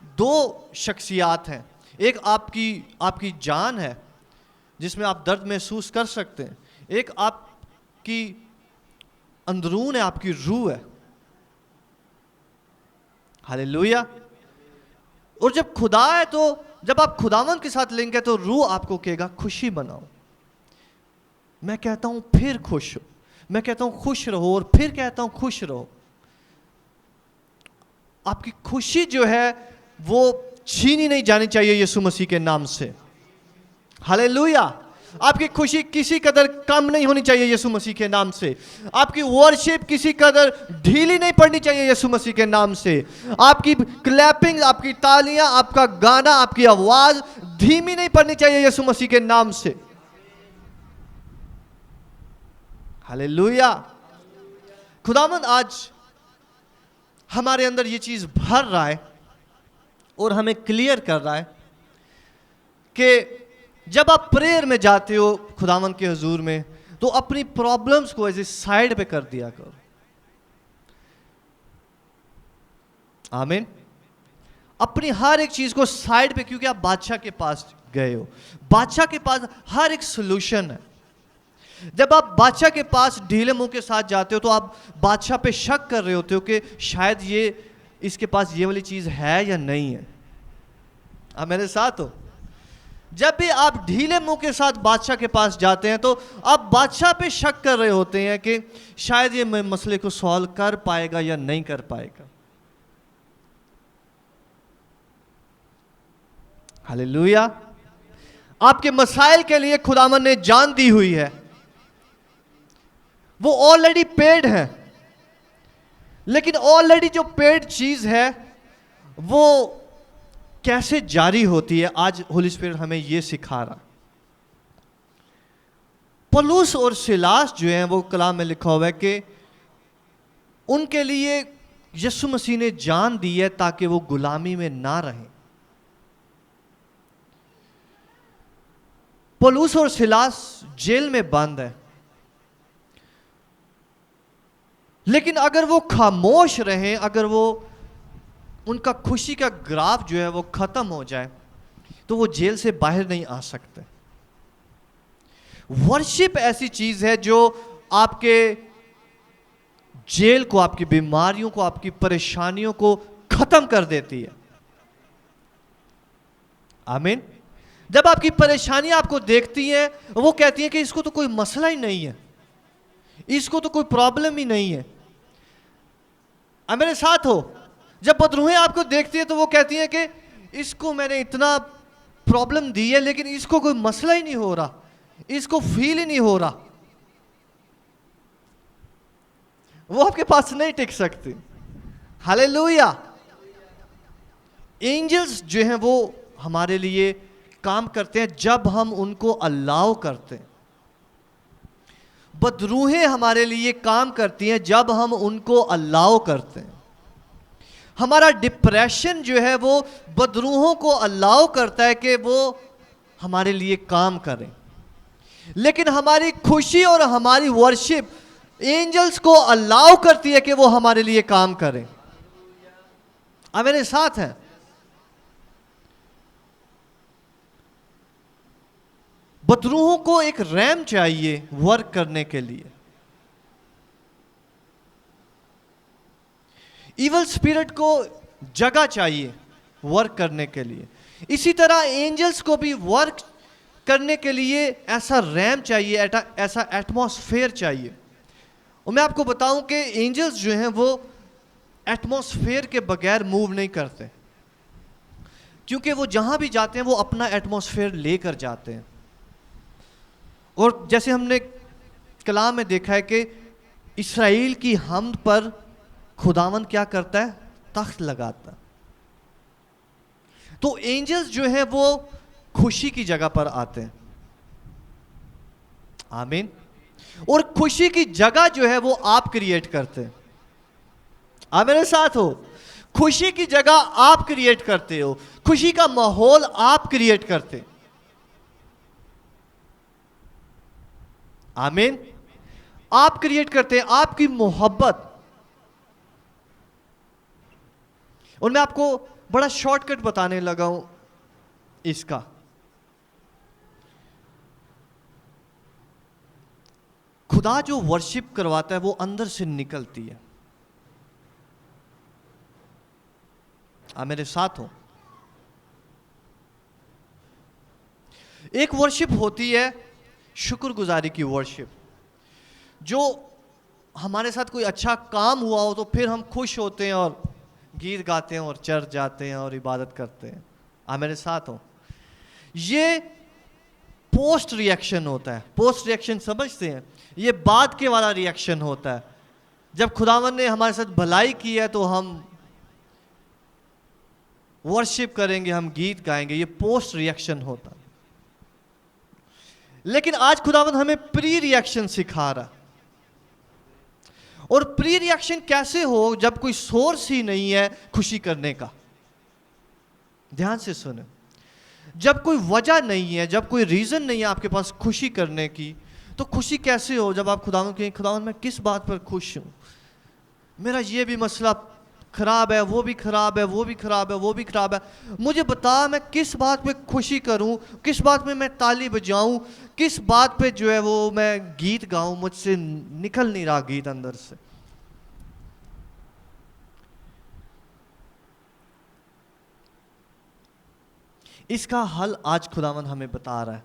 दो शख्सियात हैं। एक आपकी जान है जिसमें आप दर्द महसूस कर सकते हैं, एक आपकी अंदरून है, आपकी रूह है। हालेलुया। और जब खुदा है तो जब आप खुदावंद के साथ लिंक है तो रूह आपको कहेगा खुशी मनाओ। मैं कहता हूं फिर खुश हो, मैं कहता हूं खुश रहो, और फिर कहता हूं खुश रहो। आपकी खुशी जो है वो छीनी नहीं जानी चाहिए यीशु मसीह के नाम से। हालेलुया। आपकी खुशी किसी कदर कम नहीं होनी चाहिए यीशु मसीह के नाम से। आपकी वर्शिप किसी कदर ढीली नहीं पड़नी चाहिए यीशु मसीह के नाम से। आपकी क्लैपिंग, आपकी तालियां, आपका गाना, आपकी आवाज धीमी नहीं पड़नी चाहिए यीशु मसीह के नाम से। हालेलुया। खुदावंद आज हमारे अंदर ये चीज भर रहा है और हमें क्लियर कर रहा है कि जब आप प्रेयर में जाते हो खुदावंद के हुजूर में, तो अपनी प्रॉब्लम्स को ऐसे साइड पे कर दिया करो। आमीन। अपनी हर एक चीज को साइड पे, क्योंकि आप बादशाह के पास गए हो, बादशाह के पास हर एक सॉल्यूशन है। जब आप बादशाह के पास ढीले मुंह के साथ जाते हो तो आप बादशाह पे शक कर रहे होते हो कि शायद ये इसके पास ये वाली चीज है या नहीं है। आप मेरे साथ हो। जब भी आप ढीले मुंह के साथ बादशाह के पास जाते हैं तो आप बादशाह पे शक कर रहे होते हैं कि शायद ये मसले को सॉल्व कर पाएगा या नहीं कर पाएगा। हालेलुया। आपके मसाइल के लिए खुदावंद ने जान दी हुई है, वो ऑलरेडी पेड है, लेकिन ऑलरेडी जो पेड चीज है वो कैसे जारी होती है, आज होली स्पिरिट हमें ये सिखा रहा। पौलुस और सिलास जो हैं वो कलाम में लिखा हुआ है कि उनके लिए यीशु मसीह ने जान दी है ताकि वो गुलामी में ना रहें। पौलुस और सिलास जेल में बंद है, लेकिन अगर वो खामोश रहें, अगर वो उनका खुशी का ग्राफ जो है वो खत्म हो जाए, तो वो जेल से बाहर नहीं आ सकते। वर्शिप ऐसी चीज है जो आपके जेल को, आपकी बीमारियों को, आपकी परेशानियों को खत्म कर देती है। आमीन। जब आपकी परेशानी आपको देखती है, वो कहती है कि इसको तो कोई मसला ही नहीं है, इसको तो कोई प्रॉब्लम ही नहीं है। आप मेरे साथ हो। जब बदरूहें आपको देखती है तो वो कहती है कि इसको मैंने इतना प्रॉब्लम दी है लेकिन इसको कोई मसला ही नहीं हो रहा, इसको फील ही नहीं हो रहा। वो आपके पास नहीं टिक सकती। हालेलुया। एंजल्स जो हैं वो हमारे लिए काम करते हैं जब हम उनको अलाउ करते हैं। बदरूहें हमारे लिए काम करती हैं जब हम उनको अलाउ करते हैं। हमारा डिप्रेशन जो है वो बदरूहों को अलाउ करता है कि वो हमारे लिए काम करें। लेकिन हमारी खुशी और हमारी वर्शिप एंजल्स को अलाउ करती है कि वो हमारे लिए काम करें। आप मेरे साथ हैं? बदरूहों को एक रैम चाहिए वर्क करने के लिए। इवल स्पिरिट को जगह चाहिए वर्क करने के लिए। इसी तरह एंजल्स को भी वर्क करने के लिए ऐसा रैम चाहिए, ऐसा एटमॉस्फेयर चाहिए। और मैं आपको बताऊं कि एंजल्स जो हैं वो एटमॉस्फेयर के बगैर मूव नहीं करते, क्योंकि वो जहां भी जाते हैं वो अपना एटमॉस्फेयर लेकर जाते हैं। और जैसे हमने कलाम में देखा है कि इस्राएल की हम्द पर खुदावंद क्या करता है? तख्त लगाता। तो एंजल्स जो हैं वो खुशी की जगह पर आते हैं। आमीन। और खुशी की जगह जो है वो आप क्रिएट करते हैं। आप मेरे साथ हो? खुशी की जगह आप क्रिएट करते हो, खुशी का माहौल आप क्रिएट करते। आमीन। आप क्रिएट करते हैं, आपकी मोहब्बत। और मैं आपको बड़ा शॉर्टकट बताने लगा हूं इसका। खुदा जो वर्शिप करवाता है वो अंदर से निकलती है। आप मेरे साथ हो? एक वर्शिप होती है शुक्रगुजारी की वर्शिप, जो हमारे साथ कोई अच्छा काम हुआ हो तो फिर हम खुश होते हैं और गीत गाते हैं और चर्च जाते हैं और इबादत करते हैं। आप मेरे साथ हो? ये पोस्ट रिएक्शन होता है। पोस्ट रिएक्शन समझते हैं? ये बाद के वाला रिएक्शन होता है। जब खुदावन ने हमारे साथ भलाई की है तो हम वर्शिप करेंगे, हम गीत गाएंगे। ये पोस्ट रिएक्शन होता है। लेकिन आज खुदावन हमें प्री रिएक्शन सिखा रहा। और प्री रिएक्शन कैसे हो जब कोई सोर्स ही नहीं है खुशी करने का? ध्यान से सुने। जब कोई वजह नहीं है, जब कोई रीजन नहीं है आपके पास खुशी करने की, तो खुशी कैसे हो? जब आप खुदावन कहें, खुदावन मैं किस बात पर खुश हूं? मेरा ये भी मसला खराब है, वो भी खराब है, वो भी खराब है, वो भी खराब है। मुझे बता मैं किस बात पे खुशी करूं, किस बात में मैं ताली बजाऊं, किस बात पे जो है वो मैं गीत गाऊं? मुझसे निकल नहीं रहा गीत अंदर से। इसका हल आज खुदावन हमें बता रहा है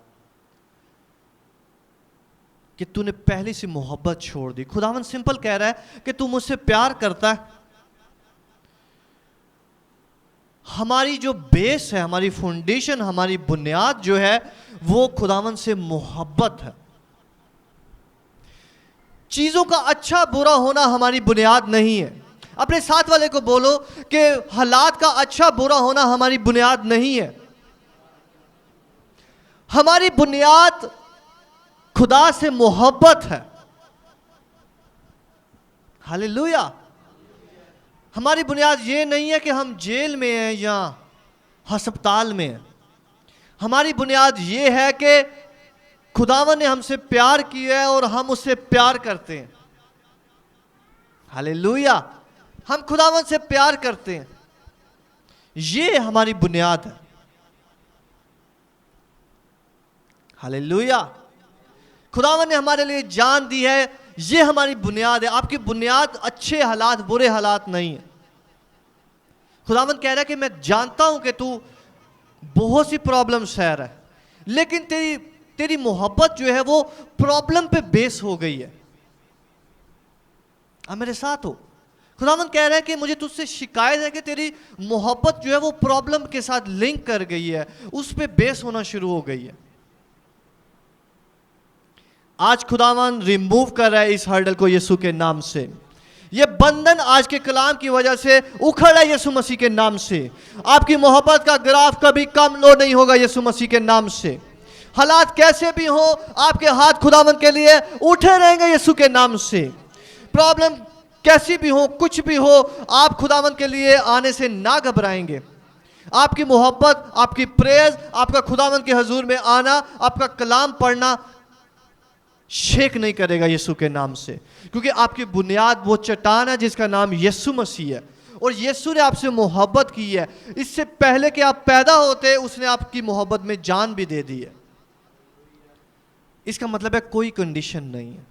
कि तूने पहले से मोहब्बत छोड़ दी। खुदावन सिंपल कह रहा है कि तू मुझसे प्यार करता है। हमारी जो बेस है, हमारी फाउंडेशन, हमारी बुनियाद जो है वो खुदावन से मोहब्बत है। चीजों का अच्छा बुरा होना हमारी बुनियाद नहीं है। अपने साथ वाले को बोलो कि हालात का अच्छा बुरा होना हमारी बुनियाद नहीं है। हमारी बुनियाद खुदा से मोहब्बत है। हालेलुया। हमारी बुनियाद ये नहीं है कि हम जेल में हैं या अस्पताल में हैं। हमारी बुनियाद ये है कि खुदावन ने हमसे प्यार किया है और हम उससे प्यार करते हैं। हालेलुया। हम खुदावन से प्यार करते हैं। ये हमारी बुनियाद है। हालेलुया। खुदावन ने हमारे लिए जान दी है, ये हमारी बुनियाद है। आपकी बुनियाद अच्छे हालात बुरे हालात नहीं है। खुदावन कह रहा है कि मैं जानता हूं कि तू बहुत सी प्रॉब्लम सह रहा है, लेकिन तेरी मोहब्बत जो है वो प्रॉब्लम पे बेस हो गई है। आप मेरे साथ हो? खुदावन कह रहा है कि मुझे तुझसे शिकायत है कि तेरी मोहब्बत जो है वो प्रॉब्लम के साथ लिंक कर गई है, उस पे बेस होना शुरू हो गई है। आज खुदावन रिमूव कर रहा है इस हर्डल को यीशु के नाम से। ये बंधन आज के कलाम की वजह से उखड़ है यीशु मसीह के नाम से। आपकी मोहब्बत का ग्राफ कभी कम लो नहीं होगा यीशु मसीह के नाम से। हालात कैसे भी हो, आपके हाथ खुदावंद के लिए उठे रहेंगे यीशु के नाम से। प्रॉब्लम कैसी भी हो, कुछ भी हो, आप खुदावंद के लिए आने से ना घबराएंगे। आपकी मोहब्बत, आपकी प्रेज, आपका खुदावंद के हजूर में आना, आपका कलाम पढ़ना शेक नहीं करेगा यीशु के नाम से, क्योंकि आपकी बुनियाद वो चट्टान है जिसका नाम यीशु मसीह है। और यीशु ने आपसे मोहब्बत की है। इससे पहले कि आप पैदा होते उसने आपकी मोहब्बत में जान भी दे दी है। इसका मतलब है कोई कंडीशन नहीं है,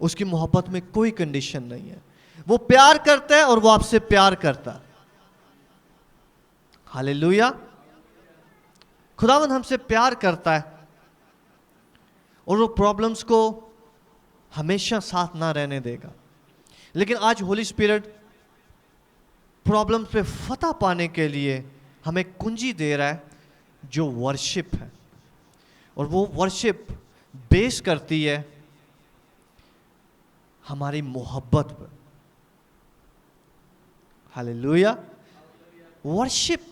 उसकी मोहब्बत में कोई कंडीशन नहीं है। वो प्यार करता है और वो आपसे प्यार करता है। हालेलुया। खुदावंद हमसे प्यार करता है और वो प्रॉब्लम्स को हमेशा साथ ना रहने देगा। लेकिन आज होली स्पिरिट प्रॉब्लम्स पे फतह पाने के लिए हमें कुंजी दे रहा है जो वर्शिप है। और वो वर्शिप बेस करती है हमारी मोहब्बत पर। हालेलुया। वर्शिप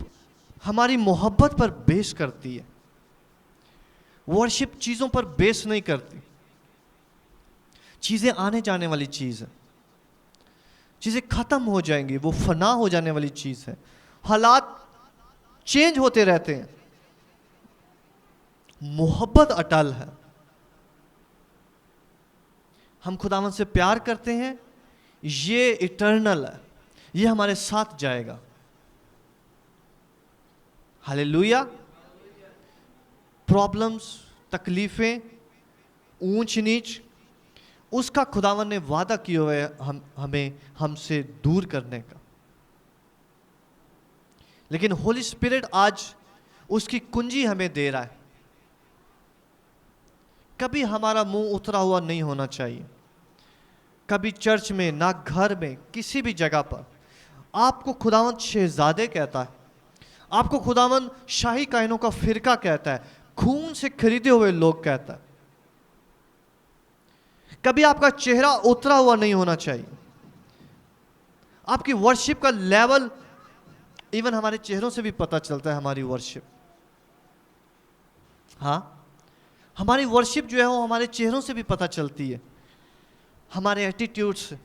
हमारी मोहब्बत पर बेस करती है। वर्शिप चीजों पर बेस नहीं करती। चीजें आने जाने वाली चीज है, चीजें खत्म हो जाएंगी, वो फना हो जाने वाली चीज है। हालात चेंज होते रहते हैं, मोहब्बत अटल है। हम खुदावंद से प्यार करते हैं, ये इटर्नल है, ये हमारे साथ जाएगा। हालेलुया। प्रॉब्लम्स, तकलीफें, ऊंच नीच, उसका खुदावंद ने वादा किया हुआ है हमें हमसे दूर करने का। लेकिन होली स्पिरिट आज उसकी कुंजी हमें दे रहा है। कभी हमारा मुंह उतरा हुआ नहीं होना चाहिए, कभी चर्च में, ना घर में, किसी भी जगह पर। आपको खुदावंद शहजादे कहता है, आपको खुदावंद शाही कायनों का फिरका कहता है, खून से खरीदे हुए लोग कहता है। कभी आपका चेहरा उतरा हुआ नहीं होना चाहिए। आपकी वर्शिप का लेवल इवन हमारे चेहरों से भी पता चलता है हमारी वर्शिप। हाँ, हमारी वर्शिप जो है वो हमारे चेहरों से भी पता चलती है, हमारे एटीट्यूड से,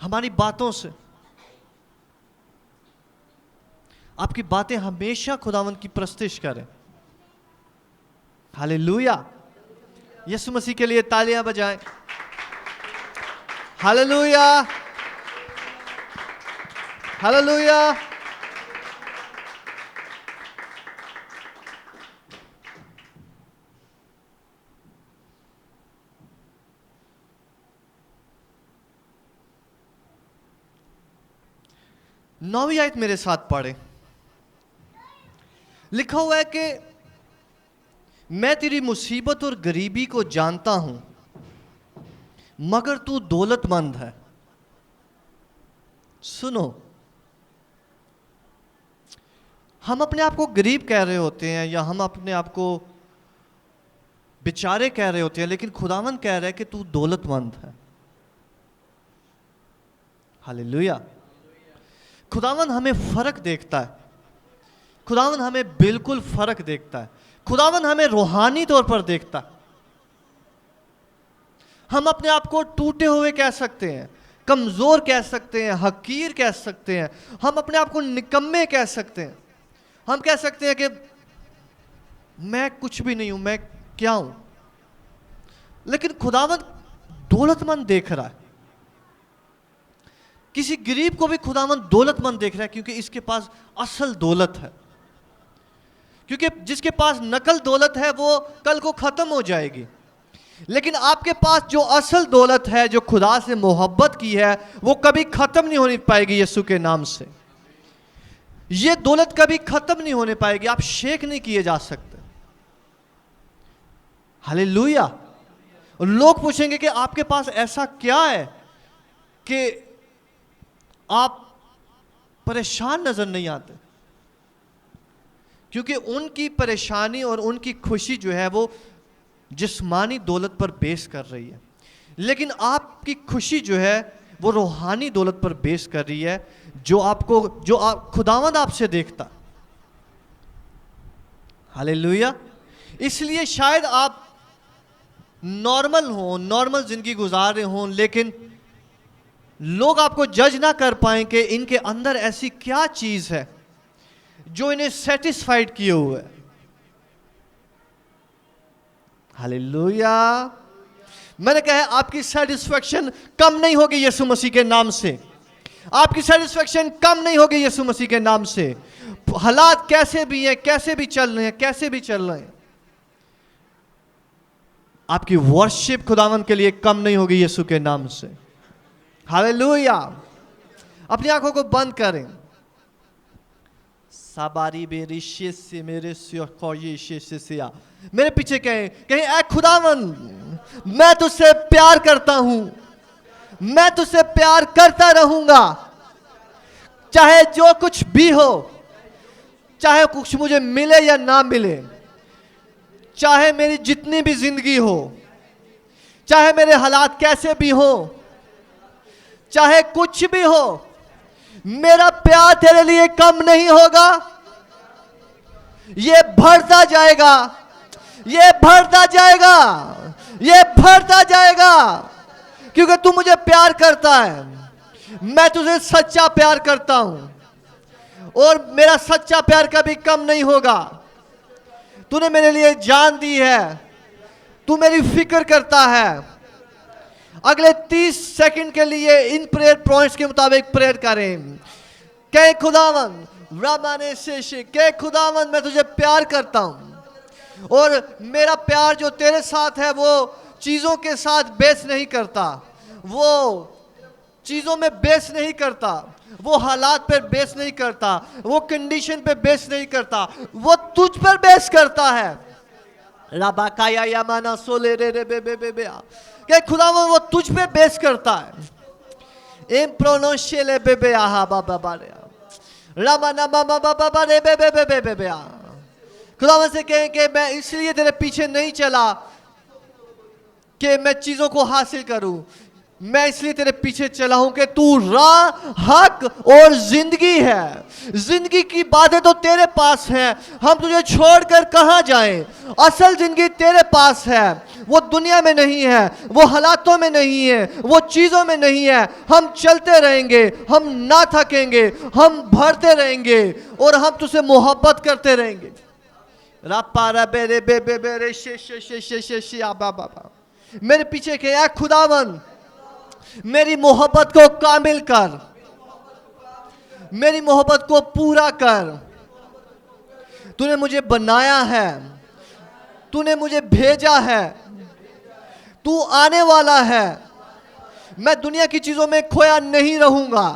हमारी बातों से। आपकी बातें हमेशा खुदावंद की प्रस्तिश करें। हालेलुया। यीशु मसीह के लिए तालियां बजाएं। Hallelujah, hallelujah. नौवीं आयत मेरे साथ पढ़े। लिखा हुआ है कि मैं तेरी मुसीबत और गरीबी को जानता हूं, मगर तू दौलतमंद है। सुनो, हम अपने आप को गरीब कह रहे होते हैं या हम अपने आप को बेचारे कह रहे होते हैं, लेकिन खुदावंद कह रहा है कि तू दौलतमंद है। हालेलुया। खुदावंद हमें फर्क देखता है। खुदावंद हमें बिल्कुल फर्क देखता है। खुदावंद हमें रूहानी तौर पर देखता है। हम अपने आप को टूटे हुए कह सकते हैं, कमजोर कह सकते हैं, हकीर कह सकते हैं, हम अपने आप को निकम्मे कह सकते हैं। हम कह सकते हैं कि मैं कुछ भी नहीं हूं, मैं क्या हूं। लेकिन खुदावंद दौलतमंद देख रहा है। किसी गरीब को भी खुदावंद दौलतमंद देख रहा है, क्योंकि इसके पास असल दौलत है। क्योंकि जिसके पास नकल दौलत है वो कल को खत्म हो जाएगी, लेकिन आपके पास जो असल दौलत है, जो खुदा से मोहब्बत की है, वो कभी खत्म नहीं होने पाएगी यीशु के नाम से। ये दौलत कभी खत्म नहीं होने पाएगी, आप शेक नहीं किए जा सकते। हालेलुया। लोग पूछेंगे कि आपके पास ऐसा क्या है कि आप परेशान नजर नहीं आते, क्योंकि उनकी परेशानी और उनकी खुशी जो है वो जिस्मानी दौलत पर बेस कर रही है। लेकिन आपकी खुशी जो है वो रूहानी दौलत पर बेस कर रही है जो आप खुदावंद आपसे देखता। हालेलुया। इसलिए शायद आप नॉर्मल जिंदगी गुजार रहे हों, लेकिन लोग आपको जज ना कर पाएं कि इनके अंदर ऐसी क्या चीज है जो इन्हें सेटिस्फाइड किए हुए है। हालेलुया। मैंने कहा आपकी सेटिस्फैक्शन कम नहीं होगी यीशु मसीह के नाम से। आपकी सेटिस्फैक्शन कम नहीं होगी यीशु मसीह के नाम से। हालात कैसे भी हैं, कैसे भी चल रहे हैं, आपकी वर्शिप खुदावंद के लिए कम नहीं होगी यीशु के नाम से। हालेलुया। अपनी आंखों को बंद करें। साबारी बेरिशे से मेरे मेरे पीछे कहें ऐ खुदावंद, मैं तुझसे प्यार करता हूं, मैं तुझसे प्यार करता रहूंगा, चाहे जो कुछ भी हो, चाहे कुछ मुझे मिले या ना मिले, चाहे मेरी जितनी भी जिंदगी हो, चाहे मेरे हालात कैसे भी हो, चाहे कुछ भी हो, मेरा प्यार तेरे लिए कम नहीं होगा। ये बढ़ता जाएगा, ये बढ़ता जाएगा, ये बढ़ता जाएगा, क्योंकि तू मुझे प्यार करता है। मैं तुझे सच्चा प्यार करता हूं और मेरा सच्चा प्यार कभी कम नहीं होगा। तूने मेरे लिए जान दी है, तू मेरी फिक्र करता है। अगले 30 सेकंड के लिए इन प्रेयर पॉइंट्स के मुताबिक प्रेयर करें। कहे खुदावंद रामाने शेषे, कहे खुदावंद मैं तुझे प्यार करता हूं और मेरा प्यार जो तेरे साथ है वो चीजों के साथ बेस नहीं करता, वो चीजों में बेस नहीं करता, वो हालात पर बेस नहीं करता, वो कंडीशन पे बेस नहीं करता, वो तुझ पर बेस करता है। राबाकाया यामाना सोले रे रे बे बे बे बे, कि खुदावंद वो तुझ पे बेस करता है। एम प्रोनोशेले बे बे आहा बाबा बारे रामाना बाबा बाबा रे बे बे बे बे बे बे। खुदावंद से कहें कि मैं इसलिए तेरे पीछे नहीं चला कि मैं चीजों को हासिल करूं, मैं इसलिए तेरे पीछे चला हूं कि तू राह, हक और जिंदगी है। जिंदगी की बातें तो तेरे पास हैं, हम तुझे छोड़कर कहां जाएं। असल जिंदगी तेरे पास है, वो दुनिया में नहीं है, वो हालातों में नहीं है, वो चीजों में नहीं है। हम चलते रहेंगे, हम ना थकेंगे, हम बढ़ते रहेंगे और हम तुझसे मोहब्बत करते रहेंगे। रापारा बेरे बे बे बेरे शे शे शे शे शे शे आबा बाबा। मेरे पीछे के या खुदावन मेरी मोहब्बत को कामिल कर, मेरी मोहब्बत को पूरा कर। तूने मुझे बनाया है, तूने मुझे भेजा है, तू आने वाला है। मैं दुनिया की चीजों में खोया नहीं रहूंगा,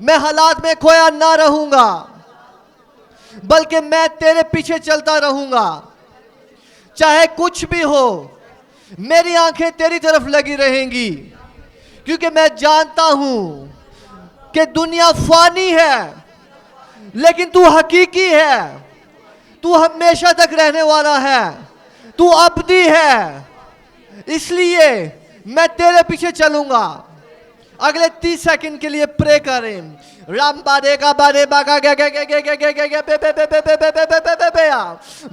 मैं हालात में खोया ना रहूंगा, बल्कि मैं तेरे पीछे चलता रहूंगा। चाहे कुछ भी हो, मेरी आंखें तेरी तरफ लगी रहेंगी, क्योंकि मैं जानता हूं कि दुनिया फानी है लेकिन तू हकीकी है, तू हमेशा तक रहने वाला है, तू अबदी है। इसलिए मैं तेरे पीछे चलूंगा। अगले 30 सेकंड के लिए प्रे करें। राम बारे का बारे बागा गे गे गे गे गे गे गे गे बे बे बे बे बे बे बे बे बे बे आ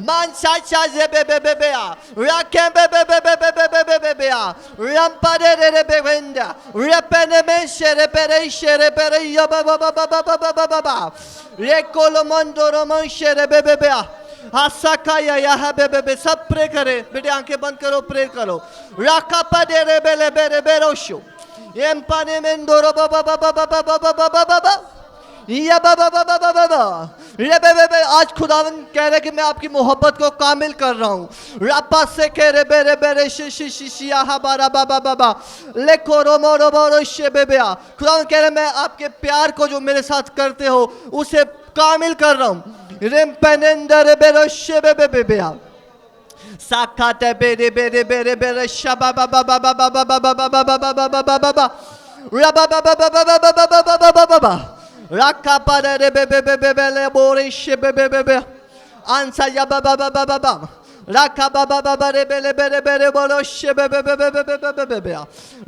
मान सा सा जे बे बे बे बे आ राके बे बे बे बे बे बे बे बे बे बे आ राम पारे रे रे बे वेंदा रपने में शेरे पेरे या बा बा बा बा बा बा बा बा बा रे कोलो मंदोरो मन शेरे बे बे बे आ हासाकाया या बे बे बे। सब प्रे करें बेटे, आंखें बंद करो, प्रे करो। राका पादे रे बेले बेरे बेरोशो एम्पाने मेंदोरो बाबा बाबा बाबा बाबा बाबा बाबा या बाबा बाबा बाबा बाबा रे बे बे बे। आज खुदावन कह रहे कि मैं आपकी मोहब्बत को कामिल कर रहा हूँ। रापा से कह रे बेरे बेरे शिशिया हमारा बाबा बाबा ले कोरो मोरो मोरो शे बेबेया। खुदावन कह रहे मैं आपके प्यार को जो मेरे साथ करते हो उसे कामिल कर रहा हूँ। रेम पेनेंदर बेरो शे बेबे बेबेया साकाते बेरे बेरे बेरे बेरे शबा बाबा बाबा बाबा बाबा बाबा बाबा बाबा बाबा बाबा रबा बाबा बाबा बाबा बाबा बाबा बाबा राका पारे बे बे बे बे बे ले बोरे शे बे बे बे बे आंसा या बाबा बाबा बाबा राखा बाबा बाबा रे बेले बेरे बेरे बोलो शे बे बे बे बे बे बे बे बे बे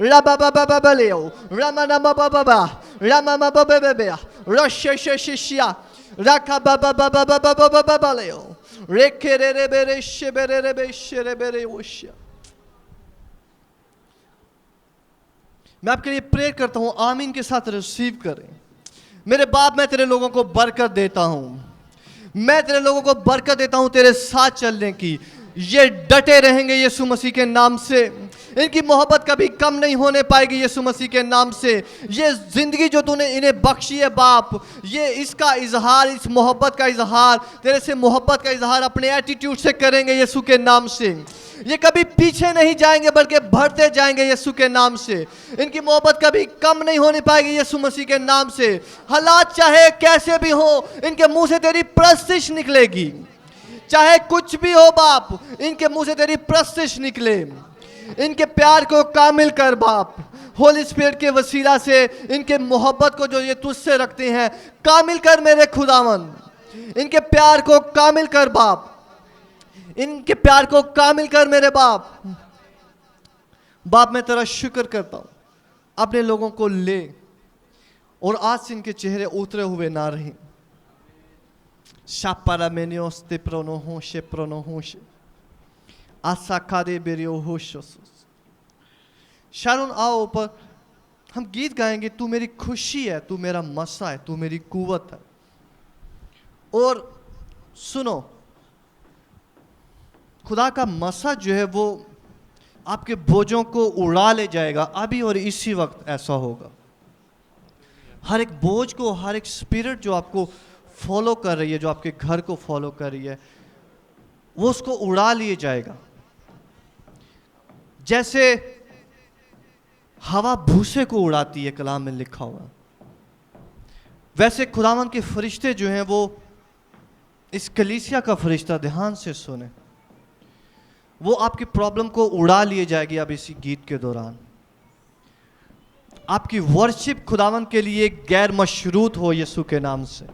रा बाबा बाबा बलेओ रामा नामा बाबा बा रामा मा बे बे बे रोशे शे शिष्या राखा बाबा बाबा बाबा बाबा बाबा लेओ रेखे रे रे बेरे शे बेरे रे बे शे रे बेरे ओशिया। मैं आपके लिए प्रेयर करता हूं, आमीन के साथ रिसीव करें। मेरे बाप, मैं तेरे लोगों को बरकत देता हूं, मैं तेरे लोगों को बरकत देता हूं तेरे साथ चलने की। ये डटे रहेंगे यीशु मसीह के नाम से, इनकी मोहब्बत कभी कम नहीं होने पाएगी यीशु मसीह के नाम से। ये जिंदगी जो तूने इन्हें बख्शी है बाप, ये इसका इजहार, इस मोहब्बत का इजहार, तेरे से मोहब्बत का इजहार अपने एटीट्यूड से करेंगे यीशु के नाम से। ये कभी पीछे नहीं जाएंगे बल्कि बढ़ते जाएंगे यीशु के नाम से। इनकी मोहब्बत कभी कम नहीं होने पाएगी यीशु मसीह के नाम से। हालात चाहे कैसे भी हो, इनके मुंह से तेरी प्रस्तिश निकलेगी। चाहे कुछ भी हो बाप, इनके मुंह से तेरी प्रस्तिश निकले। इनके प्यार को कामिल कर बाप, होली स्पिरिट के वसीला से इनके मोहब्बत को जो ये तुझसे रखते हैं कामिल कर मेरे खुदावन। इनके प्यार को कामिल कर बाप, इनके प्यार को कामिल कर मेरे बाप। बाप मैं तेरा शुक्र करता हूं, अपने लोगों को ले और आज से इनके चेहरे उतरे हुए ना रहे। शापारा मेनियोस ते प्रोनो होशे प्रोनो होशे आशा खादे बेरियो होशोस। शारून आओ ऊपर, हम गीत गाएंगे। तू मेरी खुशी है, तू मेरा मसा है, तू मेरी कुवत है। और सुनो, खुदा का मसा जो है वो आपके बोझों को उड़ा ले जाएगा। अभी और इसी वक्त ऐसा होगा। हर एक बोझ को, हर एक स्पिरिट जो आपको फॉलो कर रही है, जो आपके घर को फॉलो कर रही है, वो उसको उड़ा लिए जाएगा। जैसे हवा भूसे को उड़ाती है, कलाम में लिखा हुआ, वैसे खुदावन के फरिश्ते जो हैं वो, इस कलीसिया का फरिश्ता, ध्यान से सुने, वो आपकी प्रॉब्लम को उड़ा लिए जाएगी। अब इसी गीत के दौरान आपकी वर्शिप खुदावन के लिए गैर मशरूत हो यीशु के नाम से।